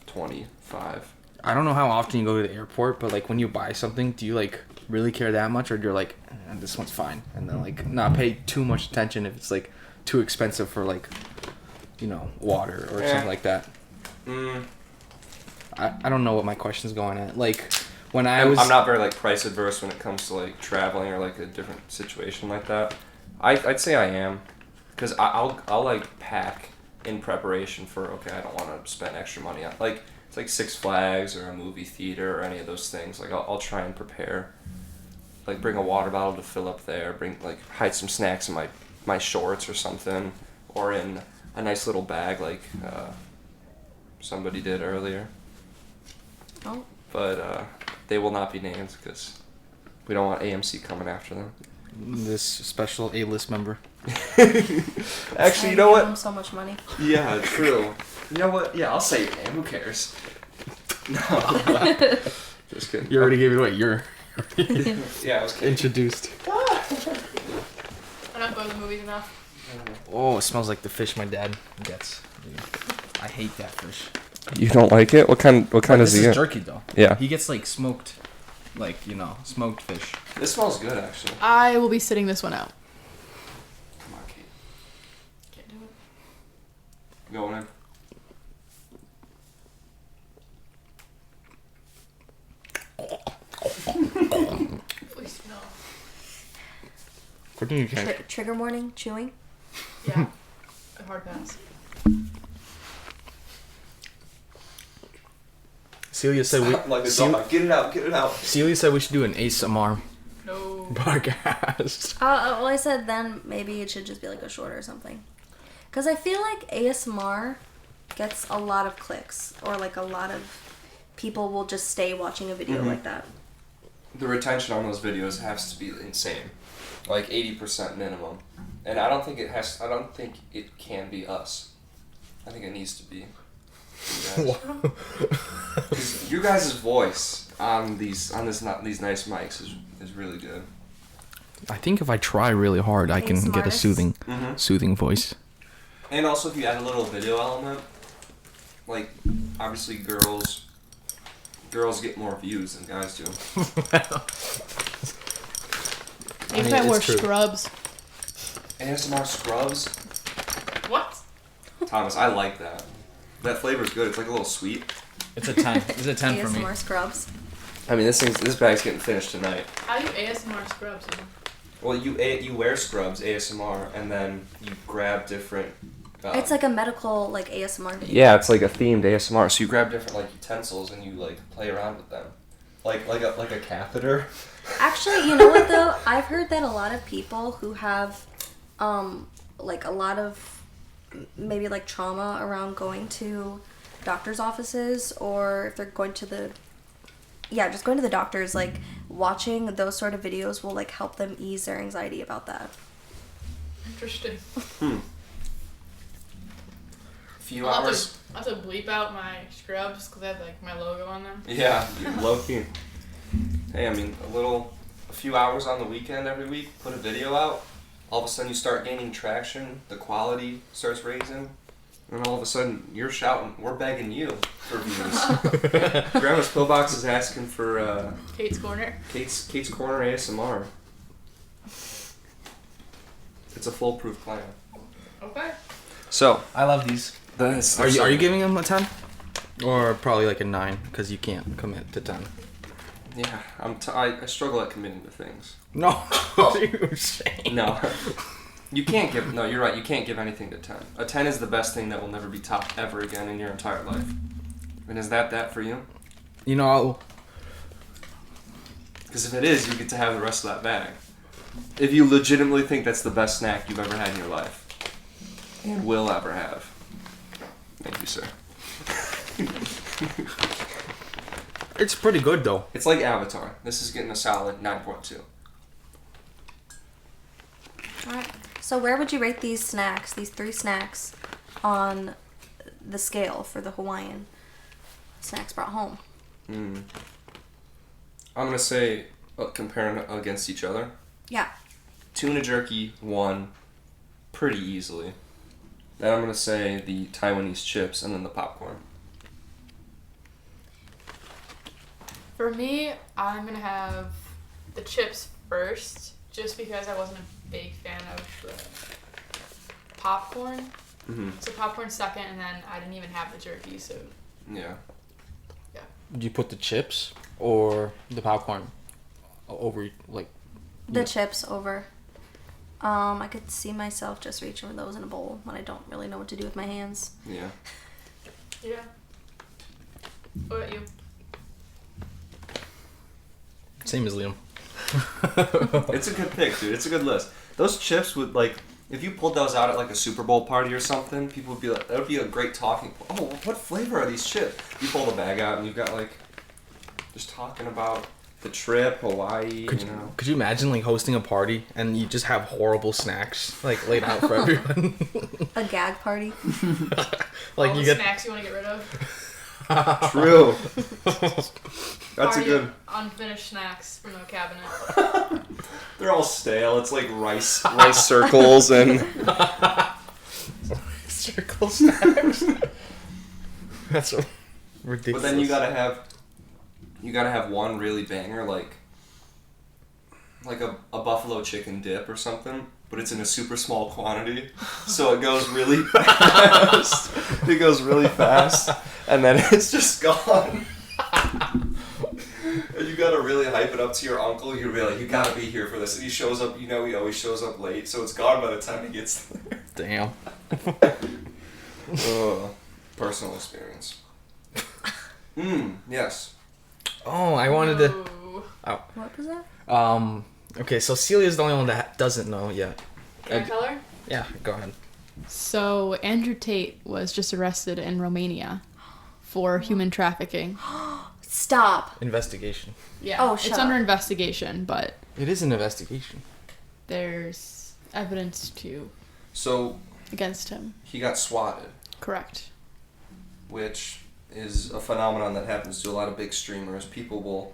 25.
I don't know how often you go to the airport, but like when you buy something, do you like really care that much, or you're like, this one's fine, and then like not pay too much attention if it's like too expensive for like, you know, water or something like that? I don't know what my question's going at. Like when I'm
not very like price adverse when it comes to like traveling or like a different situation like that. I'd say I am, because I'll like pack in preparation for, okay, I don't want to spend extra money on like. It's like Six Flags or a movie theater or any of those things. Like I'll try and prepare, like bring a water bottle to fill up there. Hide some snacks in my shorts or something, or in a nice little bag like somebody did earlier.
Oh.
But they will not be named because we don't want AMC coming after them.
This special A-list member.
Actually, you know what?
Give them so much money.
Yeah, true. You know what? Yeah, I'll say your name. Who cares? No. Just kidding.
You already gave it away. You're
Yeah, I was kidding.
introduced.
I don't go to the movies enough.
Oh, it smells like the fish my dad gets. I hate that fish.
You don't like it? What kind
This is jerky though.
Yeah.
He gets like smoked, like, you know, smoked fish.
This smells good, actually.
I will be sitting this one out.
Come on, Kate.
Can't do it.
Going in.
Please smell.
What do you care?
Trigger warning, chewing.
Yeah. A hard pass.
Celia said we.
Like the dog. Get it out.
Celia said we should do an ASMR
No.
podcast.
Well, I said then maybe it should just be like a shorter or something. Because I feel like ASMR gets a lot of clicks, or like a lot of people will just stay watching a video like that.
The retention on those videos has to be insane. Like 80% minimum. And I don't think it can be us. I think it needs to be you guys. 'Cause your guys' voice on these nice mics is really good.
I think if I try really hard, I can get a soothing voice.
And also if you add a little video element, like obviously girls get more views than guys do.
If I wore scrubs.
ASMR scrubs?
What?
Thomas, I like that. That flavor's good. It's like a little sweet.
It's a 10. It's a 10 for me.
ASMR scrubs.
I mean, this bag's getting finished tonight.
How do you ASMR scrubs?
Well, you wear scrubs ASMR, and then you grab different.
It's like a medical like ASMR video.
Yeah, it's like a themed ASMR. So you grab different like utensils and you like play around with them, like a catheter.
Actually, you know what though? I've heard that a lot of people who have, like a lot of maybe like trauma around going to doctor's offices, or if they're going to just going to the doctors, like watching those sort of videos will like help them ease their anxiety about that.
Interesting.
Few hours.
I'll have to bleep out my scrubs because I have like my logo on them.
Yeah, low key. Hey, I mean, a few hours on the weekend every week, put a video out. All of a sudden, you start gaining traction. The quality starts raising, and all of a sudden, you're shouting. We're begging you for views. Grandma's Pillbox is asking for
Kate's Corner.
Kate's Corner ASMR. It's a foolproof plan.
Okay.
So
I love these. Are you giving them a 10? Or probably like a 9 because you can't commit to 10.
Yeah, I struggle at committing to things.
No, what are you saying?
No. You can't give. No, you're right. You can't give anything to 10. A 10 is the best thing that will never be topped ever again in your entire life. And is that for you?
You know,
Because if it is, you get to have the rest of that bag. If you legitimately think that's the best snack you've ever had in your life, and will ever have. Thank you, sir.
it's pretty good though.
It's like Avatar. This is getting a solid 9.2.
Alright. So where would you rate these 3 snacks, on the scale for the Hawaiian snacks brought home?
I'm going to say, comparing against each other.
Yeah.
Tuna jerky, 1, pretty easily. Then I'm gonna say the Taiwanese chips, and then the popcorn.
For me, I'm gonna have the chips first, just because I wasn't a big fan of the popcorn.
Mm-hmm.
So popcorn second, and then I didn't even have the jerky, so
Yeah.
Do you put the chips or the popcorn over, like...
The chips over. I could see myself just reaching for those in a bowl when I don't really know what to do with my hands.
Yeah.
yeah. What about you?
Same as Liam.
It's a good pick, dude. It's a good list. Those chips would, like, if you pulled those out at, like, a Super Bowl party or something, people would be like, that would be a great talking point. Oh, what flavor are these chips? You pull the bag out and you've got, like, just talking about the trip, Hawaii,
Could
you know.
Could you imagine, like, hosting a party and you just have horrible snacks, like, laid out for everyone?
A gag party.
Like,
All
you
the
get...
snacks you want to get rid of?
True. That's a
Party
good...
of unfinished snacks from the cabinet.
They're all stale. It's like rice circles and...
Circle snacks. That's so ridiculous.
But then you gotta have one really banger, like a buffalo chicken dip or something, but it's in a super small quantity, so it goes really fast. It goes really fast, and then it's just gone. And you gotta really hype it up to your uncle. You're really like, you gotta be here for this. And he shows up, you know, he always shows up late, so it's gone by the time he gets there.
Damn.
Personal experience. Yes.
Oh, I wanted to...
Ooh.
What was that?
Okay, so Celia's the only one that doesn't know yet.
Can I tell her?
Yeah, go ahead.
So Andrew Tate was just arrested in Romania for human trafficking.
Stop.
Investigation.
Yeah.
Oh,
it's
shut
under
up.
investigation, but
It is an investigation.
there's evidence
So
against him.
he got swatted,
Correct.
which is a phenomenon that happens to a lot of big streamers. People will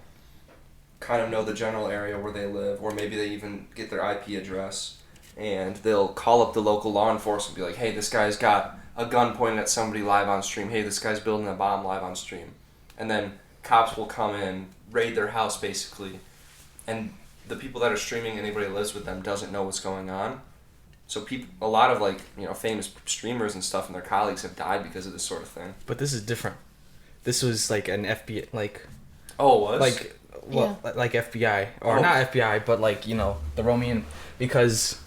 kind of know the general area where they live, or maybe they even get their IP address, and they'll call up the local law enforcement and be like, hey, this guy's got a gun pointed at somebody live on stream. Hey, this guy's building a bomb live on stream. And then cops will come in, raid their house basically, and the people that are streaming, anybody that lives with them doesn't know what's going on. So a lot of, like, you know, famous streamers and stuff and their colleagues have died because of this sort of thing.
But this is different. This was like an FBI, like...
Oh, it was?
Like, well, like FBI. Or not FBI, but, like, you know, the Romanian... Because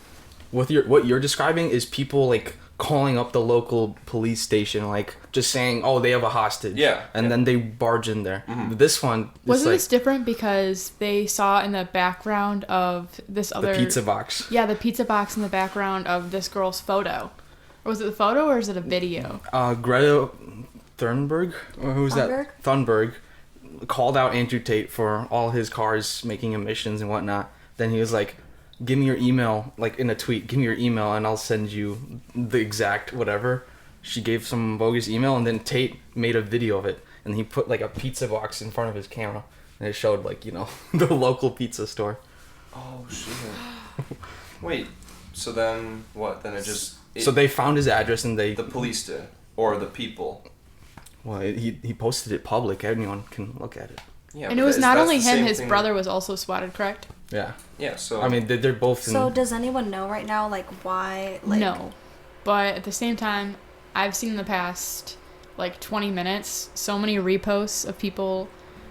what you're describing is people, like, calling up the local police station, like, just saying, oh, they have a hostage.
Yeah.
And then they barge in there.
Mm-hmm.
This one...
Wasn't
like,
this different because they saw in the background of this other...
the pizza box.
Yeah, the pizza box in the background of this girl's photo. Or was it the photo or is it a video?
Greta Thunberg? Or who's that? Thunberg called out Andrew Tate for all his cars making emissions and whatnot. Then he was like, give me your email, like in a tweet, give me your email and I'll send you the exact whatever. She gave some bogus email and then Tate made a video of it and he put like a pizza box in front of his camera and it showed, like, you know, the local pizza store.
Oh, shit. Wait, so then what? Then
so they found his address and
the police did? Or the people?
Well, he posted it public. Anyone can look at it.
Yeah,
And it was not
that's
only
the
him,
same
his
thing
brother was also swatted, correct?
Yeah.
Yeah, so...
I mean, they're both in...
So does anyone know right now, like, why? Like,
No. But at the same time, I've seen in the past, like, 20 minutes, so many reposts of people,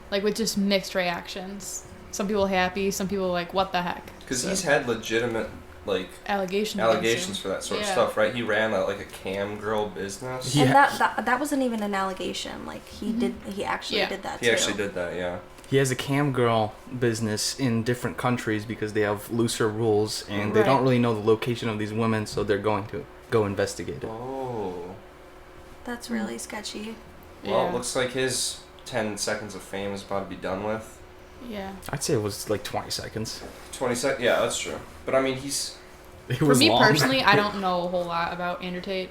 like, with just mixed reactions. Some people happy, some people like, what the heck?
Because he's had legitimate, like...
Allegations
for that sort of
Yeah.
stuff, right? He ran, like, a cam girl business.
He
And
ha-
that wasn't even an allegation. Like, he actually
Yeah.
did that
He
too.
actually did that, yeah.
He has a cam girl business in different countries because they have looser rules and they
Right.
don't really know the location of these women, so they're going to go investigate it.
Oh.
That's really sketchy.
Well,
Yeah.
it looks like his 10 seconds of fame is about to be done with.
Yeah.
I'd say it was like 20 seconds.
20 seconds? Yeah, that's true. But, I mean, he's...
It
For
was
me
long.
personally, I don't know a whole lot about Andrew Tate.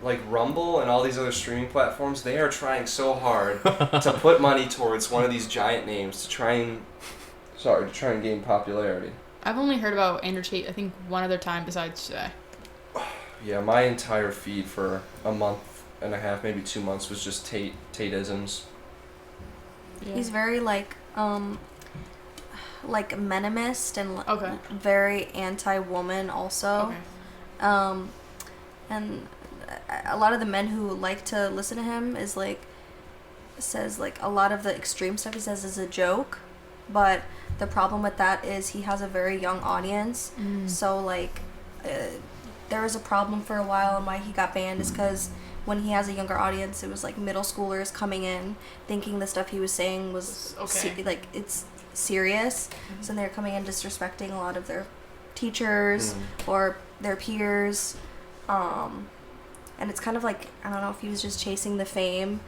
Like, Rumble and all these other streaming platforms, they are trying so hard to put money towards one of these giant names to try and gain popularity.
I've only heard about Andrew Tate, I think, one other time besides today.
Yeah, my entire feed for a month and a half, maybe 2 months, was just Tate-isms.
Yeah.
He's very like meninist and
Okay.
very anti-woman also.
Okay.
And a lot of the men who like to listen to him says like a lot of the extreme stuff he says is a joke, but the problem with that is he has a very young audience. So like there was a problem for a while, and why he got banned is because when he has a younger audience, it was like middle schoolers coming in thinking the stuff he was saying was
Okay.
like it's serious. So they're coming in disrespecting a lot of their teachers or their peers. And it's kind of like, I don't know if he was just chasing the fame,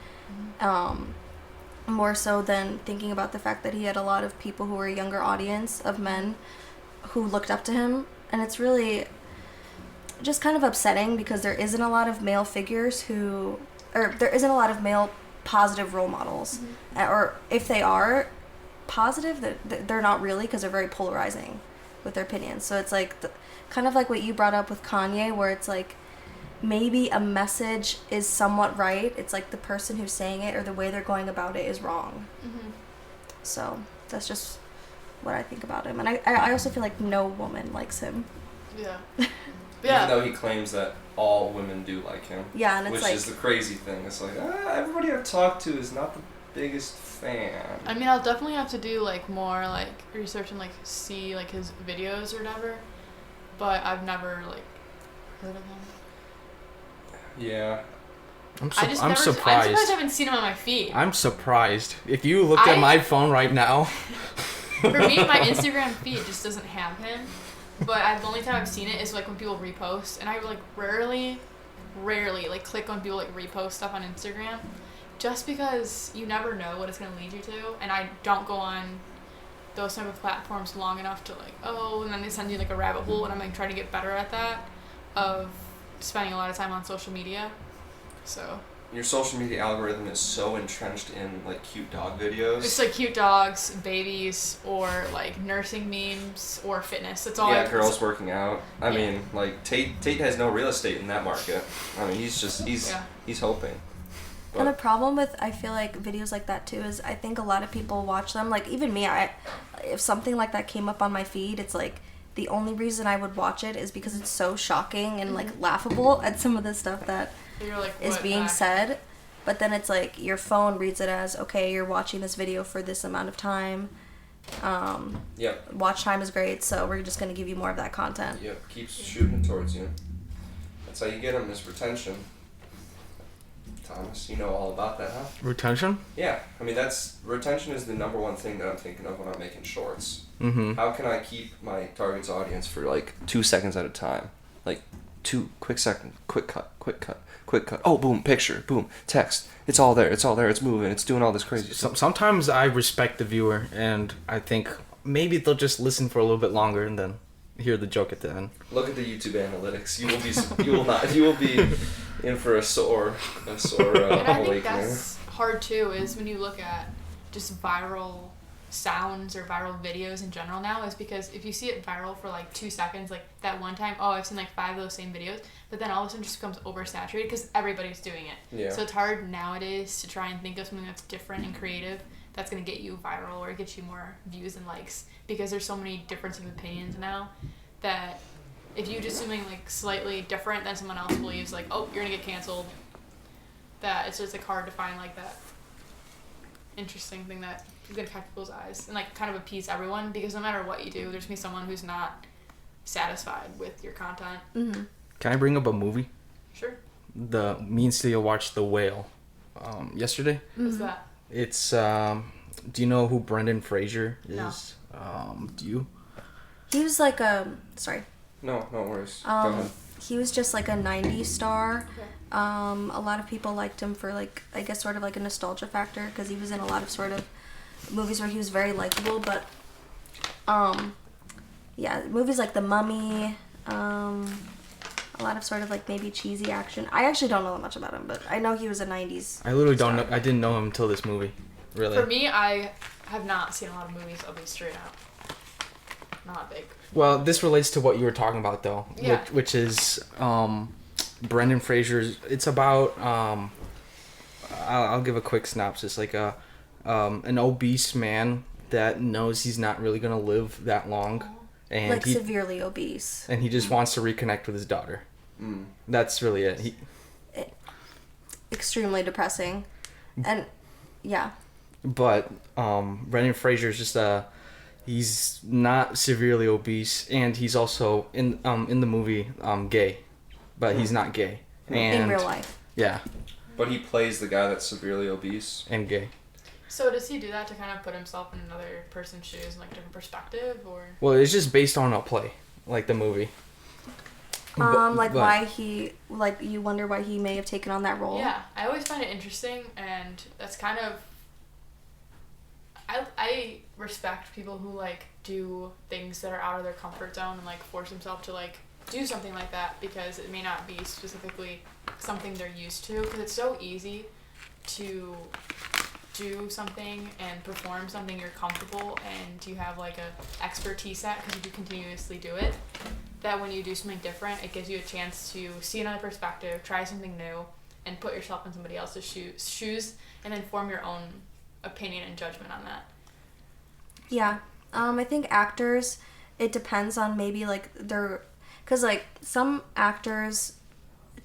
more so than thinking about the fact that he had a lot of people who were a younger audience of men who looked up to him. And it's really just kind of upsetting because there isn't a lot of male figures there isn't a lot of male positive role models. Or if they are positive, they're not really, because they're very polarizing with their opinions. So it's like kind of like what you brought up with Kanye, where it's like maybe a message is somewhat right. It's like the person who's saying it or the way they're going about it is wrong. So that's just what I think about him. And I also feel like no woman likes him.
Yeah.
Even though he claims that all women do like him.
Yeah, and it's
which
like,
is the crazy thing. It's like, everybody I've talked to is not the biggest fan.
I mean, I'll definitely have to do like more like research and like see like his videos or whatever, but I've never like heard of him.
Yeah.
I'm
surprised.
surprised.
I'm surprised I haven't seen him on my feed.
I'm surprised. If you looked at my phone right now.
For me, my Instagram feed just doesn't have him. But the only time I've seen it is like when people repost, and I like rarely like click on people like repost stuff on Instagram, just because you never know what it's gonna lead you to, and I don't go on those type of platforms long enough to like and then they send you like a rabbit hole, and I'm like trying to get better at that, of spending a lot of time on social media, so.
Your social media algorithm is so entrenched in like cute dog videos.
It's like cute dogs, babies, or like nursing memes, or fitness. That's all.
Yeah, girls working out. I mean, like Tate has no real estate in that market. I mean, he's hoping. But
and the problem with, I feel like, videos like that too is I think a lot of people watch them. Like even me, if something like that came up on my feed, it's like the only reason I would watch it is because it's so shocking and like laughable at some of the stuff that is being said. But then it's like your phone reads it as, okay, you're watching this video for this amount of time. Watch time is great, so we're just going to give you more of that content.
Yep, keeps shooting it towards you. That's how you get them, is retention. Thomas, you know all about that, huh?
Retention?
Yeah, I mean retention is the number one thing that I'm thinking of when I'm making shorts. How can I keep my target's audience for like 2 seconds at a time? Like 2 quick seconds, quick cut. Oh, boom, picture, boom, text. It's all there, it's moving, it's doing all this crazy stuff.
Sometimes I respect the viewer, and I think maybe they'll just listen for a little bit longer and then hear the joke at the end.
Look at the YouTube analytics. You will be in for a sore
and I
awakening.
think that's hard too, is when you look at just viral sounds or viral videos in general now, is because if you see it viral for like 2 seconds, like that one time, I've seen like 5 of those same videos, but then all of a sudden just becomes oversaturated because everybody's doing it.
Yeah.
So it's hard nowadays to try and think of something that's different and creative that's going to get you viral or get you more views and likes, because there's so many differences of opinions now that if you do something like slightly different than someone else believes, like, you're going to get canceled, that it's just like hard to find like that interesting thing that is going to catch people's eyes and like kind of appease everyone, because no matter what you do, there's going to be someone who's not satisfied with your content.
Can I bring up a movie?
Sure.
Me and Celia watched The Whale yesterday.
What's that?
It's do you know who Brendan Fraser is?
No.
Do you?
He was like sorry.
No worries. Go ahead.
He was just like a 90s star.
Okay.
A lot of people liked him for like, I guess, sort of like a nostalgia factor, because he was in a lot of sort of movies where he was very likable. But movies like The Mummy, a lot of sort of like maybe cheesy action. I actually don't know that much about him, but I know he was a 90s
I literally don't
star.
know. I didn't know him until this movie. Really.
For me, I have not seen a lot of movies, I'll be straight out. Not big.
Well, this relates to what you were talking about, though.
Yeah.
Which is Brendan Fraser's. It's about I'll give a quick synopsis. Like an obese man that knows he's not really gonna live that long, and
Like severely obese.
and he just wants to reconnect with his daughter. That's really it.
Extremely depressing, and yeah.
But Brendan Fraser's just he's not severely obese, and he's also in the movie gay, but he's not gay. And,
in real life.
Yeah.
But he plays the guy that's severely obese.
And gay.
So does he do that to kind of put himself in another person's shoes and like different perspective, or?
Well, it's just based on a play, like the movie.
Why he, like, you wonder why he may have taken on that role.
Yeah, I always find it interesting, and that's kind of. I respect people who like do things that are out of their comfort zone and like force themselves to like do something like that, because it may not be specifically something they're used to, because it's so easy to do something and perform something you're comfortable and you have like a expertise at, because you continuously do it, that when you do something different, it gives you a chance to see another perspective, try something new, and put yourself in somebody else's shoes and then form your own opinion and judgment on that.
Yeah. I think actors, it depends on maybe like because like some actors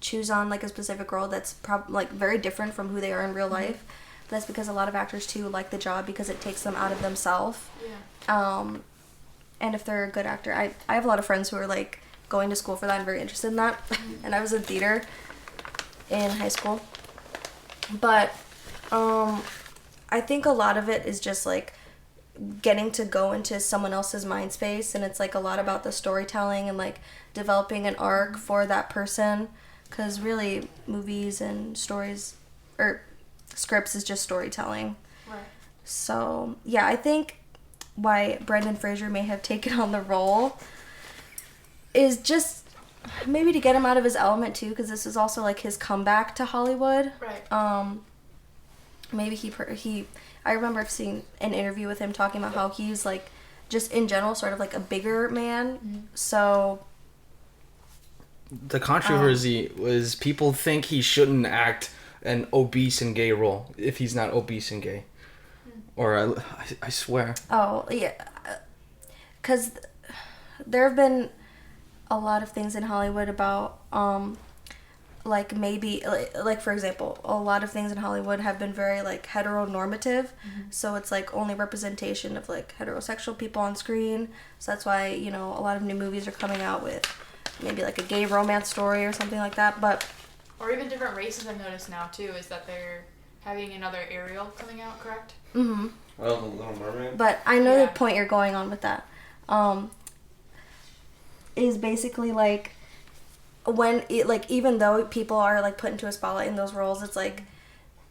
choose on like a specific role that's like very different from who they are in real life. But that's because a lot of actors too like the job because it takes them out of themselves.
Yeah.
And if they're a good actor, I have a lot of friends who are like going to school for that and very interested in that. And I was in theater in high school. But I think a lot of it is just like getting to go into someone else's mind space, and it's like a lot about the storytelling and like developing an arc for that person, because really movies and stories or scripts is just storytelling.
Right.
So yeah, I think why Brendan Fraser may have taken on the role is just maybe to get him out of his element too, because this is also like his comeback to Hollywood.
Right.
Maybe I remember seeing an interview with him talking about how he's like just in general sort of like a bigger man.
Mm-hmm.
So
The controversy was people think he shouldn't act an obese and gay role if he's not obese and gay. Or I swear.
oh yeah, because there have been a lot of things in Hollywood about like maybe like for example, a lot of things in Hollywood have been very like heteronormative. So it's like only representation of like heterosexual people on screen. So that's why, you know, a lot of new movies are coming out with maybe like a gay romance story or something like that. But
Or even different races, I've noticed now too, is that they're having another Ariel coming out, correct?
mm-hmm.
Well, the Little Mermaid.
But I know
Yeah.
the point you're going on with that. Is basically like when it, like even though people are like put into a spotlight in those roles, it's like,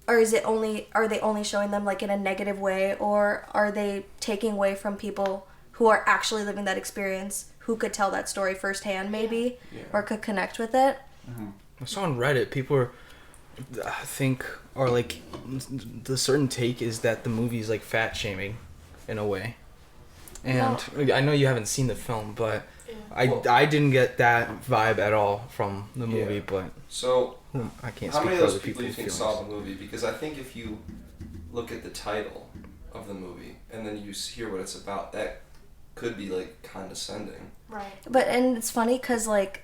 or is it only, are they only showing them like in a negative way, or are they taking away from people who are actually living that experience, who could tell that story firsthand maybe, or could connect with it?
I saw on Reddit people think, or like the certain take is that the movie is like fat shaming in a way. And I know you haven't seen the film, but I didn't get that vibe at all from the movie. But
So,
I can't
how
speak
many
for
of
other
those people do you think
people's
saw
feelings.
the movie? Because I think if you look at the title of the movie and then you hear what it's about, that could be like condescending.
Right.
But, and it's funny because like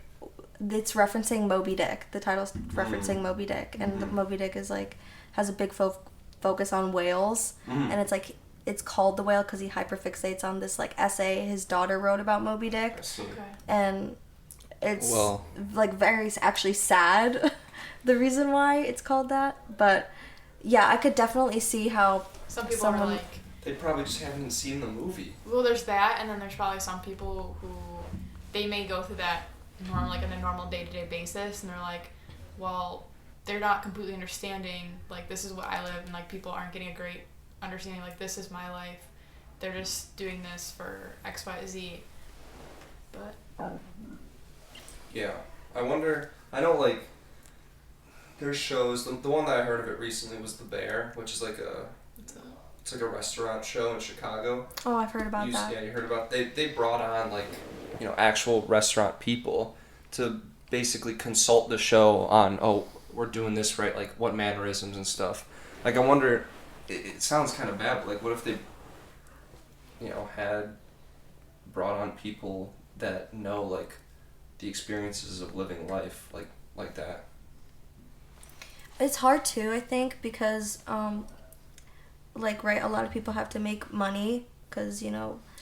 it's referencing Moby Dick. The title's referencing Moby Dick, and the Moby Dick is like has a big focus on whales, and it's like it's called The Whale because he hyperfixates on this like essay his daughter wrote about Moby Dick,
I see.
Okay.
and it's
Well-
like very actually sad the reason why it's called that. But yeah, I could definitely see how
Some people
Someone-
are like,
They probably just haven't seen the movie.
well, there's that, and then there's probably some people who they may go through that normal, like on a normal day-to-day basis, and they're like, well, they're not completely understanding, like, this is what I live, and like people aren't getting a great understanding, like, this is my life. They're just doing this for X, Y, Z. But
Yeah. I wonder, I know like there's shows, the one that I heard of it recently was The Bear, which is like it's like a restaurant show in Chicago.
oh, I've heard about that.
Yeah, you heard about, they brought on like, you know, actual restaurant people to basically consult the show on, oh, we're doing this right, like what mannerisms and stuff. Like I wonder, it sounds kind of bad, but like what if they, had brought on people that know like the experiences of living life like that.
It's hard too, I think, because right, a lot of people have to make money because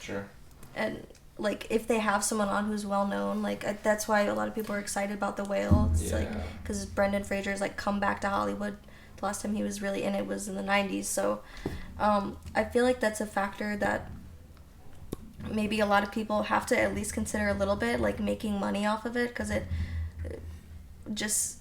Sure.
And like if they have someone on who's well known, like that's why a lot of people are excited about The Whale. It's like because Brendan Fraser's like come back to Hollywood. The last time he was really in it was in the 90s. So I feel like that's a factor that maybe a lot of people have to at least consider a little bit, like making money off of it, because it just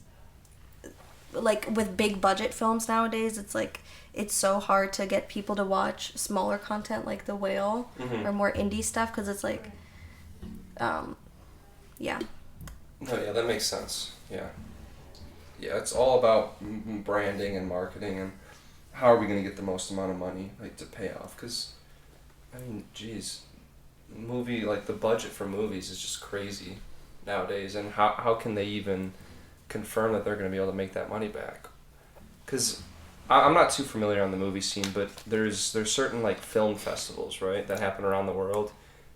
like with big budget films nowadays, it's like it's so hard to get people to watch smaller content like The Whale or more indie stuff, because it's like yeah.
No, yeah, that makes sense. Yeah, it's all about branding and marketing and how are we going to get the most amount of money like to pay off, because I mean, geez, movie, like the budget for movies is just crazy nowadays, and how can they even confirm that they're going to be able to make that money back? Because I'm not too familiar on the movie scene, but there's certain like film festivals, right, that happen around the world,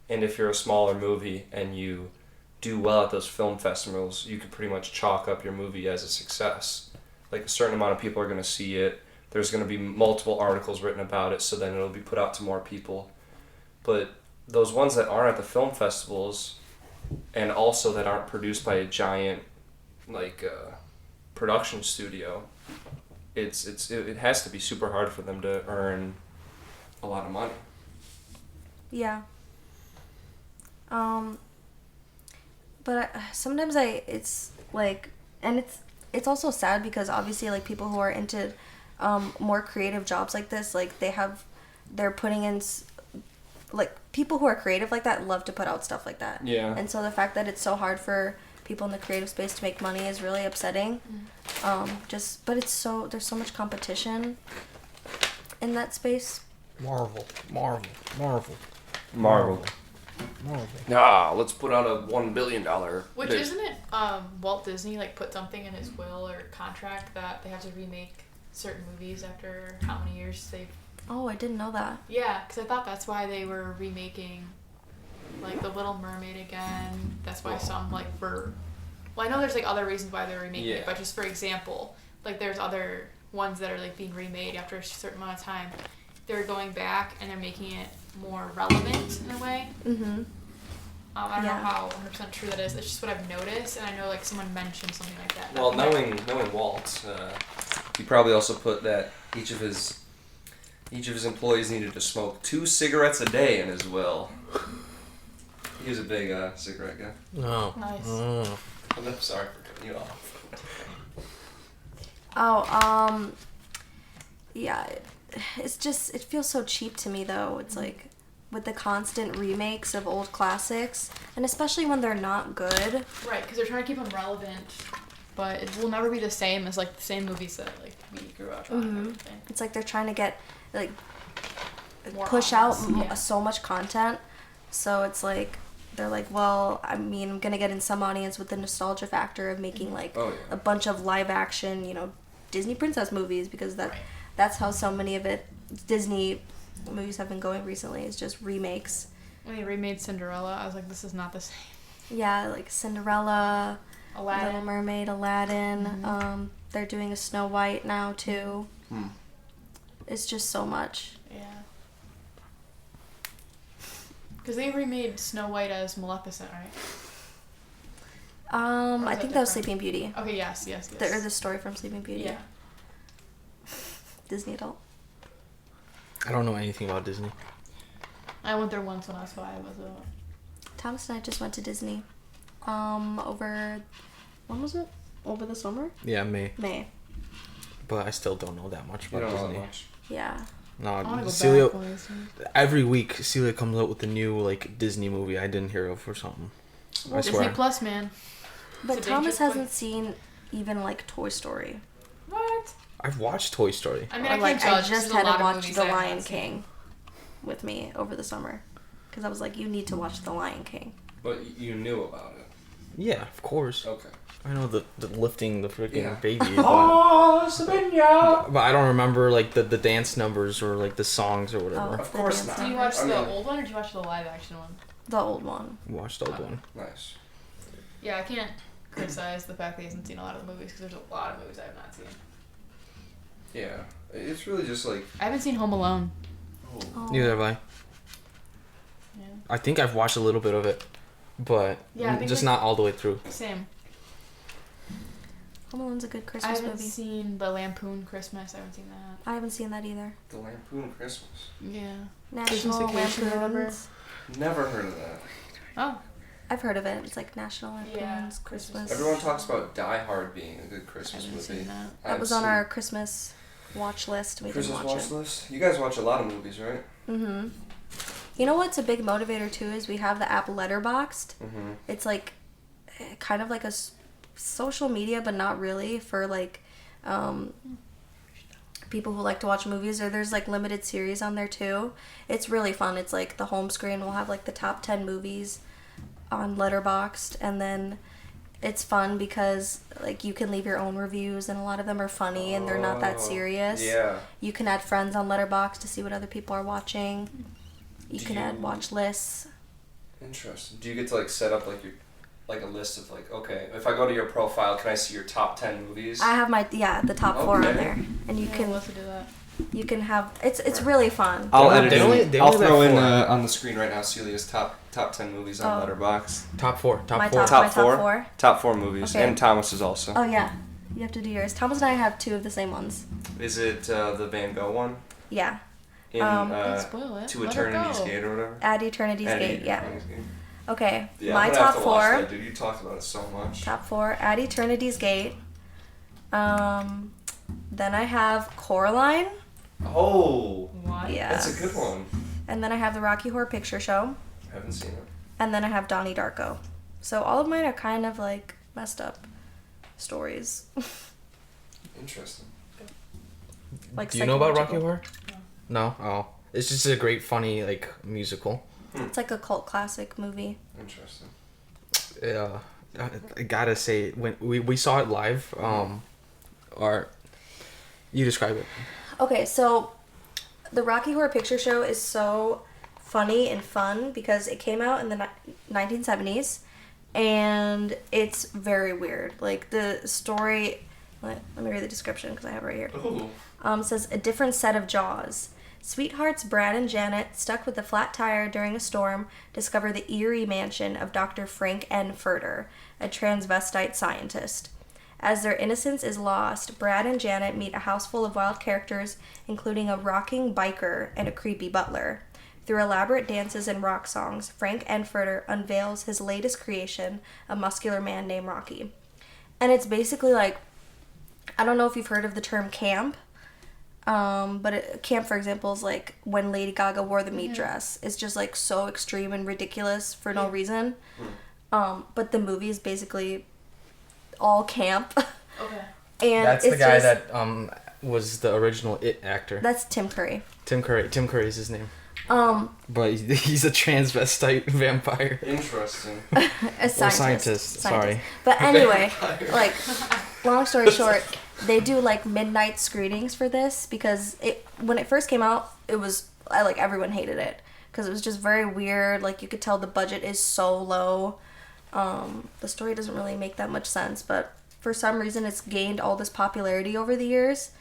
and if you're a smaller movie and you do well at those film festivals, you could pretty much chalk up your movie as a success. Like a certain amount of people are going to see it, there's going to be multiple articles written about it, so then it'll be put out to more people. But those ones that aren't at the film festivals, and also that aren't produced by a giant like production studio, it has to be super hard for them to earn a lot of money.
Yeah. But sometimes it's like, and it's also sad because obviously like people who are into more creative jobs like this, like they're putting in like people who are creative like that love to put out stuff like that.
Yeah.
And so the fact that it's so hard for people in the creative space to make money is really upsetting. But there's so much competition in that space.
Marvel.
Ah, let's put out a $1 billion.
Which isn't it? Walt Disney like put something in his will or contract that they have to remake certain movies after how many years they've.
Oh, I didn't know that.
Yeah, because I thought that's why they were remaking, like, The Little Mermaid again. That's why some, like, were... Well, I know there's, like, other reasons why they're remaking it, but just for example, like, there's other ones that are, like, being remade after a certain amount of time. They're going back and they're making it more relevant in a way. Mm-hmm. I don't know how 100% true that is. It's just what I've noticed, and I know, like, someone mentioned something like that.
Well, knowing Walt, he probably also put that each of his employees needed to smoke 2 cigarettes a day in his will. He was a big cigarette guy.
Oh.
Nice.
I'm sorry for cutting you off.
Yeah, it's just, it feels so cheap to me though. It's like, with the constant remakes of old classics, and especially when they're not good.
Right, because they're trying to keep them relevant, but it will never be the same as, like, the same movies that, like, we grew up on and everything.
It's like they're trying to get, like,
More
push
honest,
out so much content, so it's like, they're like, well, I mean, I'm gonna get in some audience with the nostalgia factor of making, like, a bunch of live action, Disney princess movies, because that's how so many of Disney movies have been going recently, is just remakes.
When they remade Cinderella, I was like, this is not the same.
Yeah, like Cinderella,
Aladdin.
Little Mermaid, Aladdin. Mm-hmm. They're doing a Snow White now too. It's just so much.
Yeah. Because they remade Snow White as Maleficent, right?
I think that was Sleeping Beauty.
Okay, yes.
The story from Sleeping Beauty.
Yeah.
Disney adult.
I don't know anything about Disney.
I went there once when I was 5.
Thomas and I just went to Disney. When was it? Over the summer?
Yeah, May. But I still don't know that much about Disney.
Much.
Yeah.
No, Celia. Every week, Celia comes out with a new like Disney movie I didn't hear of or something. I
Disney
swear.
Plus, man.
But Thomas hasn't seen even like Toy Story.
What?
I've watched Toy Story.
I mean,
I
judge,
just had to watch The Lion King with me over the summer, because I was like, you need to watch The Lion King.
But you knew about it.
Yeah, of course.
Okay.
I know the lifting the freaking
Yeah.
baby. But,
Oh, Sabina!
but I don't remember like the dance numbers or like the songs or whatever.
Oh.
Of course not.
Did you watch
I
the
mean,
old one or did you watch the live action one?
The old one.
Watched the old one.
Nice.
Yeah, I can't criticize the fact that he hasn't seen a lot of the movies because there's a lot of movies I have not seen.
Yeah. It's really just like...
I haven't seen Home Alone.
Oh.
Neither have I.
Yeah.
I think I've watched a little bit of it, but
Yeah, I think
just
that's-
not all the way through.
Same.
Home Alone's a good
I
Christmas
haven't
movie.
seen the Lampoon Christmas. I haven't seen that.
I haven't seen that either.
The Lampoon Christmas.
Yeah.
National
Vacation or whatever.
Lampoons.
Never heard of that.
Oh.
I've heard of it. It's like National Lampoons
Yeah,
Christmas.
Everyone talks about Die Hard being a good
I
Christmas
haven't
movie.
seen that.
That was on our Christmas watch list. We
Christmas
didn't watch
watch
it.
list? You guys watch a lot of movies, right?
Mm-hmm. You know what's a big motivator too is we have the app Letterboxd.
Mm-hmm.
It's like kind of like a social media, but not really for like people who like to watch movies. Or there's like limited series on there too. It's really fun. It's like the home screen will have like the top 10 movies on Letterboxd, and then it's fun because like you can leave your own reviews, and a lot of them are funny and they're not that serious.
Yeah.
You can add friends on Letterboxd to see what other people are watching. You
Do
can
you-
add watch lists.
Interesting. Do you get to like set up like your like a list of like, okay, if I go to your profile, can I see your top 10 movies?
I have the top 4 on
Okay.
there, and you
I
can
would love to do that.
have it's really fun.
I'll
They
edit
only-
in.
they
I'll
only
throw
have
in
4.
on the screen right now Celia's top 10 movies on
Oh.
Letterboxd.
Top 4.
My
Top 4.
top- my
Top 4?
4?
Top 4 movies.
Okay.
And Thomas's also.
Oh yeah, you have to do yours. Thomas and I have 2 of the same ones.
Is it the Van Gogh one?
Yeah,
In
Don't spoil it.
To
Let it
Eternity's
go.
Gate or whatever?
At Eternity's
At
Gate. Yeah.
Eternity's Gate.
Okay,
Yeah,
my
I'm gonna have
top
to watch
4.
that, dude. You talked about it so much.
Top 4 At Eternity's Gate. Then I have Coraline.
Oh,
What?
Yeah.
that's a good one.
And then I have the Rocky Horror Picture Show.
Haven't seen it.
And then I have Donnie Darko. So all of mine are kind of like messed up stories.
Interesting.
Like
Do you know about Rocky
psychological.
Horror? No. Oh, it's just a great, funny like musical.
It's like a cult classic movie.
Interesting.
Yeah, I gotta say when we saw it live, or you describe it.
Okay, so the Rocky Horror Picture Show is so funny and fun because it came out in the 1970s, and it's very weird. Like the story, let me read the description because I have it right here.
Ooh.
It says a different set of jaws. Sweethearts Brad and Janet, stuck with a flat tire during a storm, discover the eerie mansion of Dr. Frank N. Furter, a transvestite scientist. As their innocence is lost, Brad and Janet meet a house full of wild characters, including a rocking biker and a creepy butler. Through elaborate dances and rock songs, Frank N. Furter unveils his latest creation, a muscular man named Rocky. And it's basically like, I don't know if you've heard of the term camp, but camp, for example, is like when Lady Gaga wore the meat dress. It's just like so extreme and ridiculous for no reason. But the movie is basically all camp.
Okay.
And
That's
it's
the guy
just,
that was the original It actor.
That's Tim Curry.
Tim Curry. Tim Curry is his name.
Um,
But he's a transvestite vampire.
Interesting.
a scientist.
scientist, sorry.
But anyway, like, long story short, they do like midnight screenings for this because when it first came out, it was everyone hated it because it was just very weird. Like you could tell the budget is so low. The story doesn't really make that much sense, but for some reason it's gained all this popularity over the years.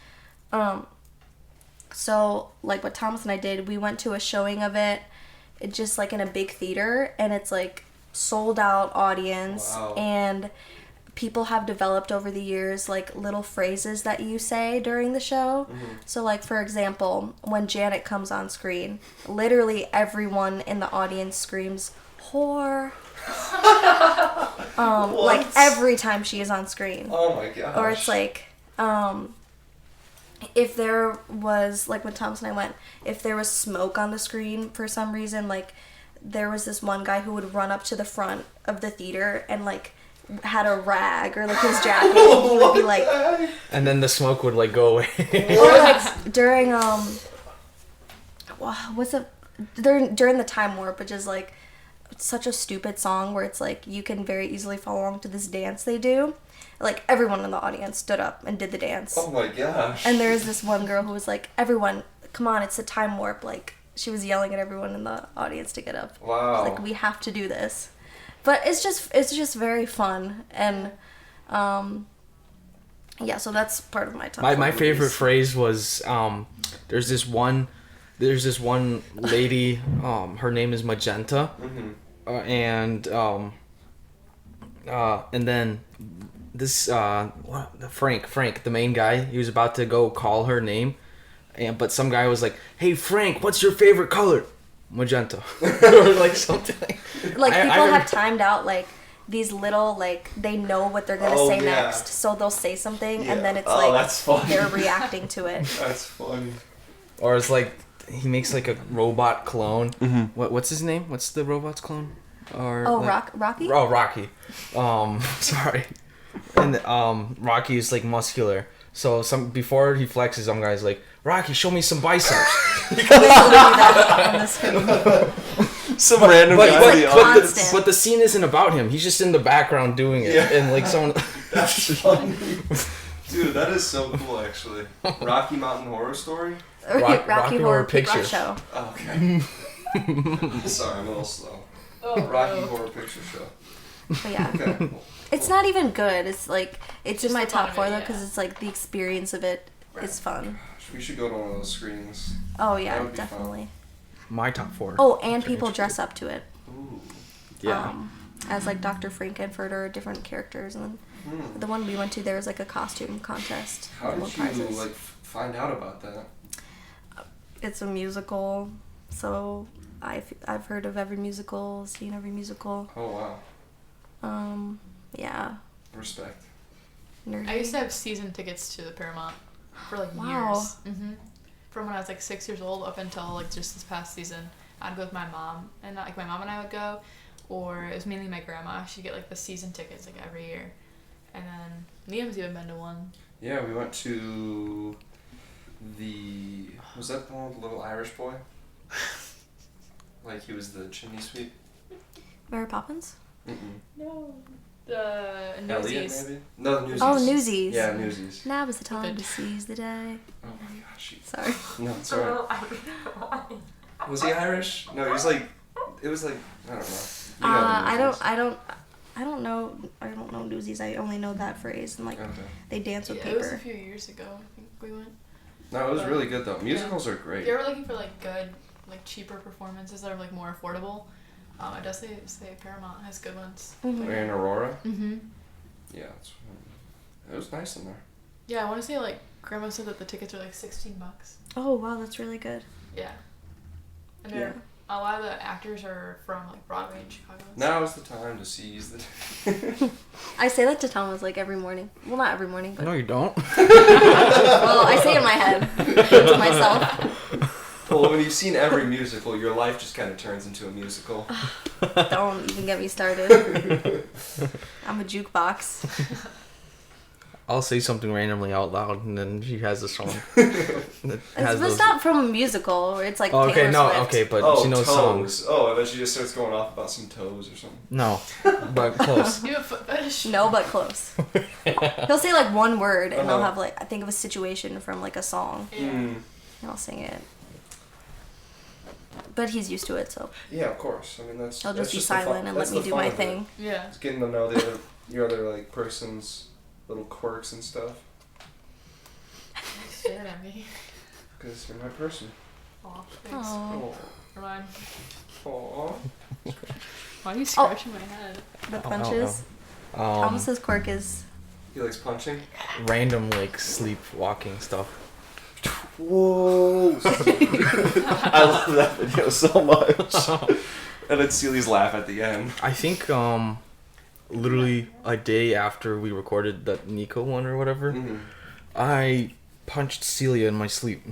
So like what Thomas and I did, we went to a showing of it. It's just like in a big theater, and it's like sold out audience.
Wow.
And people have developed over the years like little phrases that you say during the show. So like for example, when Janet comes on screen, literally everyone in the audience screams whore. Like every time she is on screen.
Oh my gosh.
Or it's like, if there was, like when Thomas and I went, if there was smoke on the screen for some reason, like there was this one guy who would run up to the front of the theater and like had a rag or like his jacket and he would be like,
And then the smoke would like go away.
or like during during the time warp, which is like such a stupid song where it's like you can very easily follow along to this dance they do. Like everyone in the audience stood up and did the dance.
Oh my gosh.
And there's this one girl who was like, everyone, come on, it's a time warp. Like, she was yelling at everyone in the audience to get up.
Wow.
Like, we have to do this. But it's just very fun. And, yeah, so that's part of my top
My
4
favorite
movies.
phrase was there's this one lady, her name is Magenta, and then this Frank, the main guy, he was about to go call her name, but some guy was like, "Hey Frank, what's your favorite color?" Magenta, or like something.
Like,
I
people
rem-
have timed out, like, these little, like, they know what they're going to say
yeah.
next. So they'll say something,
Yeah.
and then it's
Oh,
like,
that's funny.
they're reacting to it.
That's funny.
Or it's like he makes like a robot clone. What's his name? What's the robot's clone? Or
Oh,
like,
Rocky?
Oh, Rocky. Sorry. And Rocky is like muscular. So before he flexes, some guy's like, "Rocky, show me some biceps."
On the screen.
Some random
but,
guy
but,
in the
like
but,
audience.
constant.
but the scene isn't about him. He's just in the background doing it,
Yeah.
and like someone.
That's funny. Dude, that is so cool, actually. Rocky Mountain Horror Story?
Rocky Horror Picture
Picture.
Show.
Oh, okay. Sorry, I'm a little slow. Rocky Horror Picture Show.
But yeah.
Okay. Cool.
It's not even good. It's like, it's in
Just
my
the fun
top
of
4
it,
though,
yeah.
because it's like the experience of it is fun.
Gosh, we should go to one of those screenings.
Oh
That
yeah,
would be fun.
definitely.
My top 4.
Oh, and people dress up to it.
Ooh.
Yeah.
As like Dr. Frankenfurter, different characters, and then the one we went to, there was like a costume contest.
How
and
did
won
you,
prizes.
like, find out about that?
It's a musical, so I've heard of every musical, seen every musical.
Oh, wow.
Yeah.
Respect.
Nerdy.
I used to have season tickets to the Paramount for like
Wow.
years. From when I was like 6 years old up until like just this past season. I'd go with my mom, and like my mom and I would go, or it was mainly my grandma. She'd get like the season tickets like every year, and then Liam's even been to one.
Yeah, we went to was that the one with the little Irish boy? Like he was the chimney sweep?
Mary Poppins?
Mm-mm.
No, the
Elliot,
Newsies.
maybe? No, Newsies.
Oh, Newsies.
Yeah, Newsies.
Now is the time
Good.
to seize the day.
Oh my gosh.
Sorry.
No, it's alright. Was he Irish? No, he was like, it was like, I don't know. You know the Newsies.
I don't know Newsies. I only know that phrase, and like
Okay.
they dance with
Yeah, it was a
paper.
few years ago. I think we went.
No, it was really good though. Musicals are
If
great.
you're ever looking for like good, like cheaper performances that are like more affordable, I does say Paramount has good ones.
Mhm.
We're in Aurora.
Mm-hmm.
Yeah, it was nice in there.
Yeah, I want to say like Grandma said that the tickets are like $16.
Oh wow, that's really good.
Yeah. And
Yeah.
they're a lot of the actors are from like Broadway in Chicago.
Now is the time to seize the.
I say that to Thomas like every morning. Well, not every morning, but
No, you don't.
well, I say it in my head to myself.
Well, when you've seen every musical, your life just kind of turns into a musical.
Don't even get me started. I'm a jukebox.
I'll say something randomly out loud, and then she has a song. that has
It's not from a musical. Where it's like
Oh, okay,
Taylor
no,
Swift.
okay, but
Oh,
she knows
toes.
songs.
Oh, I bet she just starts going off about some toes or something.
No, but close.
You have a foot fetish?
No, but close. He'll say like one word, and I'll
Uh-huh.
have like I think of a situation from like a song,
Yeah.
and I'll sing it. But he's used to it, so
Yeah, of course. I mean, that's.
he'll
that's
just be
the fun-
silent and let
that's
me
the
do
fun
my
of it.
thing.
Yeah.
It's getting to know your other like person's little quirks and stuff.
Staring at me.
Because you're my person.
Aw, thanks.
Oh,
Never mind.
Aww.
Why are you scratching my head?
the punches.
Um,
Thomas's quirk is
He likes punching.
random like sleepwalking stuff.
Whoa! I love that video so much. And then Celie's laugh at the end.
I think literally a day after we recorded that Nico one or whatever,
Mm-hmm.
I punched Celia in my sleep.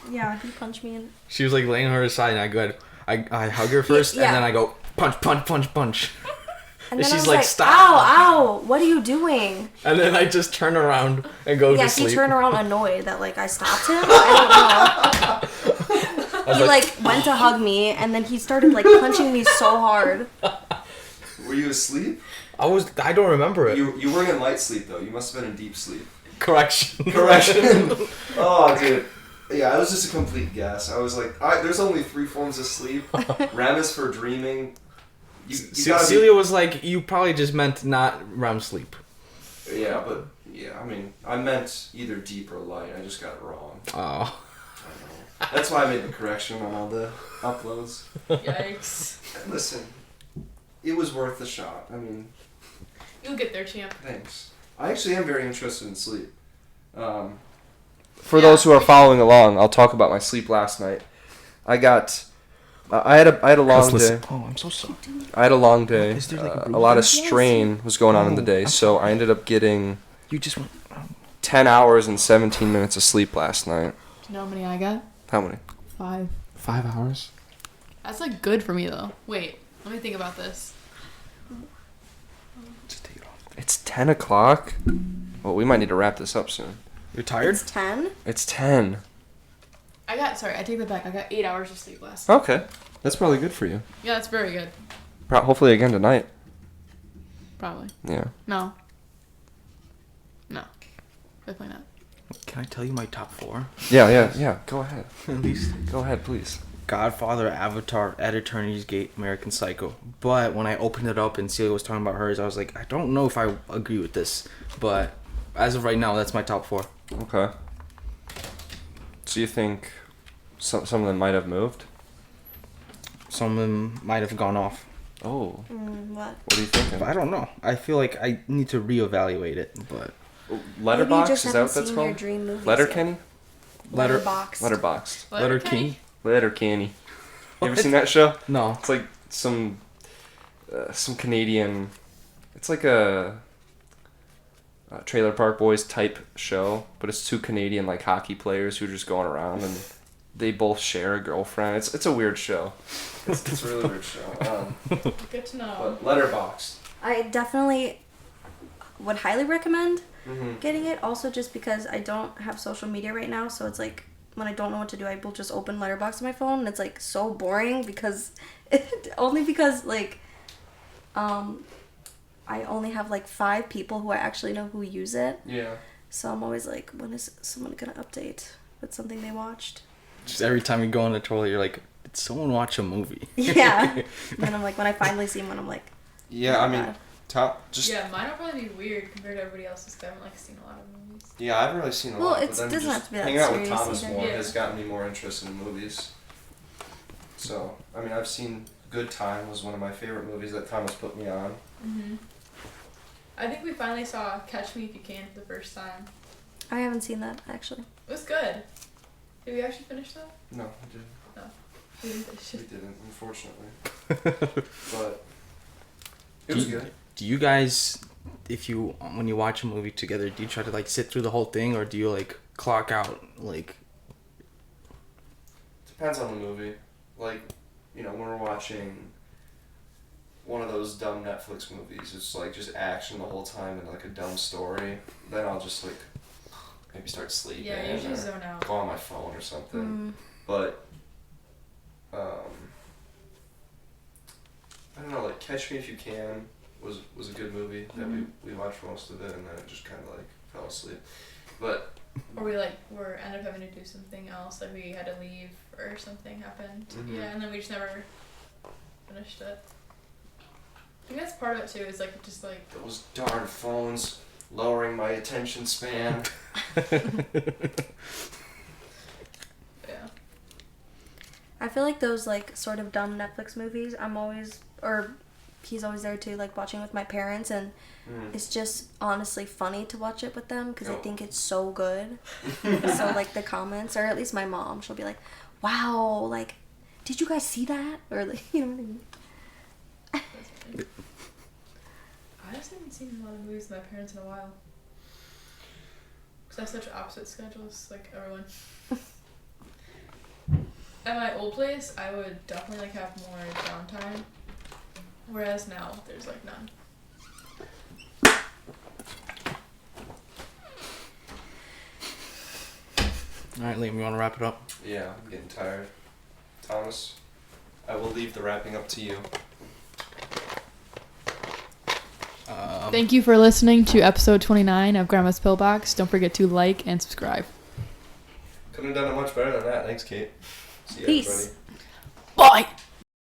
yeah. He punched me in.
She was like laying on her side, and I hug her first,
Yeah.
and then I go punch, punch, punch, punch,
And
And
then
she's
I was
like,
like,
"Stop."
Ow, ow! What are you doing?
and then I just turn around and go
Yeah,
to sleep.
he turned around annoyed that like I stopped him. I don't know. He like went to hug me, and then he started like punching me so hard.
Were you asleep?
I don't remember it.
You weren't in light sleep though. You must have been in deep sleep.
Correction.
Oh, dude. Yeah, I was just a complete guess. I was like, there's only 3 forms of sleep. REM is for dreaming.
Celia was like, you probably just meant not REM sleep.
Yeah, but I mean, I meant either deep or light. I just got it wrong.
Oh.
I know. That's why I made the correction on all the uploads.
Yikes.
Listen, it was worth the shot. I mean,
You'll get there, champ.
thanks. I actually am very interested in sleep. For those who are following along, I'll talk about my sleep last night. I had a long day.
Oh, I'm so sorry.
I had a long day.
Is there, like, a
A lot of strain was going on in the day, so I ended up getting
You just want.
10 hours and 17 minutes of sleep last night.
Do you know how many I got?
How many?
5.
5 hours?
That's like good for me though. Wait, let me think about this.
Just take it off.
It's 10 o'clock? Well, we might need to wrap this up soon.
You're tired?
It's 10.
It's 10.
I take that back. I got 8 hours of sleep last night.
Okay. That's probably good for you.
Yeah, that's very good.
Hopefully again tonight.
Probably.
Yeah.
No. Definitely not.
Can I tell you my top 4?
Yeah. Go ahead.
At least.
Go ahead, please.
Godfather, Avatar, Ed Eternity's Gate, American Psycho. But when I opened it up and Celia was talking about hers, I was like, I don't know if I agree with this. But as of right now, that's my top 4.
Okay. So you think some of them might have moved?
Some of them might have gone off.
Oh.
What?
What are you thinking?
But I don't know. I feel like I need to reevaluate it. But
Letterbox? Is that what that's
seen your
called?
dream movies
Letterkenny?
yet.
Letter-
Letterboxd.
Letterboxd.
Letter King?
Letterkenny. You ever seen that show?
No.
It's like some Canadian. It's like a Trailer Park Boys type show, but it's 2 Canadian like hockey players who are just going around and they both share a girlfriend. It's a weird show. It's a really weird show.
Good to know.
But Letterboxd.
I definitely would highly recommend
Mm-hmm.
getting it. Also, just because I don't have social media right now, so it's like when I don't know what to do, I will just open Letterboxd on my phone, and it's like so boring because only because like I only have like 5 people who I actually know who use it.
Yeah.
So I'm always like, when is someone gonna update with something they watched?
Just every time you go on the toilet, you're like, did someone watch a movie?
Yeah. And then I'm like, when I finally see one, I'm like,
Yeah,
oh
I mean,
God.
Yeah, mine will probably be weird compared to everybody else's because I haven't like seen a lot of movies.
Yeah, I haven't really seen a
Well,
lot.
it
But then
doesn't
just
have to be that
hanging out with
serious
Thomas
either.
more
Yeah.
has gotten me more interested in movies. So, I mean, I've seen Good Time was one of my favorite movies that Thomas put me on.
Mm-hmm. I think we finally saw Catch Me If You Can for the first time.
I haven't seen that actually.
It was good. Did we actually finish that?
No, I didn't.
We didn't finish
We
it.
didn't, unfortunately. But it was good.
Do you guys, when you watch a movie together, do you try to like sit through the whole thing, or do you like clock out? Like,
Depends on the movie. Like, when we're watching one of those dumb Netflix movies, it's like just action the whole time and like a dumb story, then I'll just like maybe start sleeping
Yeah, usually
or
zone out.
go on my phone or something.
Mm.
But I don't know, like Catch Me If You Can was a good movie that we watched most of it, and then it just kind of like fell asleep. But
Or we were ended up having to do something else, like we had to leave or something happened.
Mhm.
Yeah, and then we just never finished it. I think that's part of it too. Is like just like
those darn phones lowering my attention span.
yeah.
I feel like those like sort of dumb Netflix movies, he's always there too, like watching with my parents, and it's just honestly funny to watch it with them because I think it's so good. So like the comments, or at least my mom, she'll be like, "Wow, like, did you guys see that?" Or like, you know what I mean?
I just haven't seen a lot of movies with my parents in a while. Because I have such opposite schedules, like everyone. At my old place, I would definitely like have more downtime. Whereas now, there's like none.
all right, Liam, you want to wrap it up?
Yeah, I'm getting tired. Thomas, I will leave the wrapping up to you.
Thank you for listening to episode 29 of Grandma's Pillbox. Don't forget to like and subscribe.
Couldn't have done it much better than that. Thanks, Kate. See you,
Peace.
everybody.
Bye.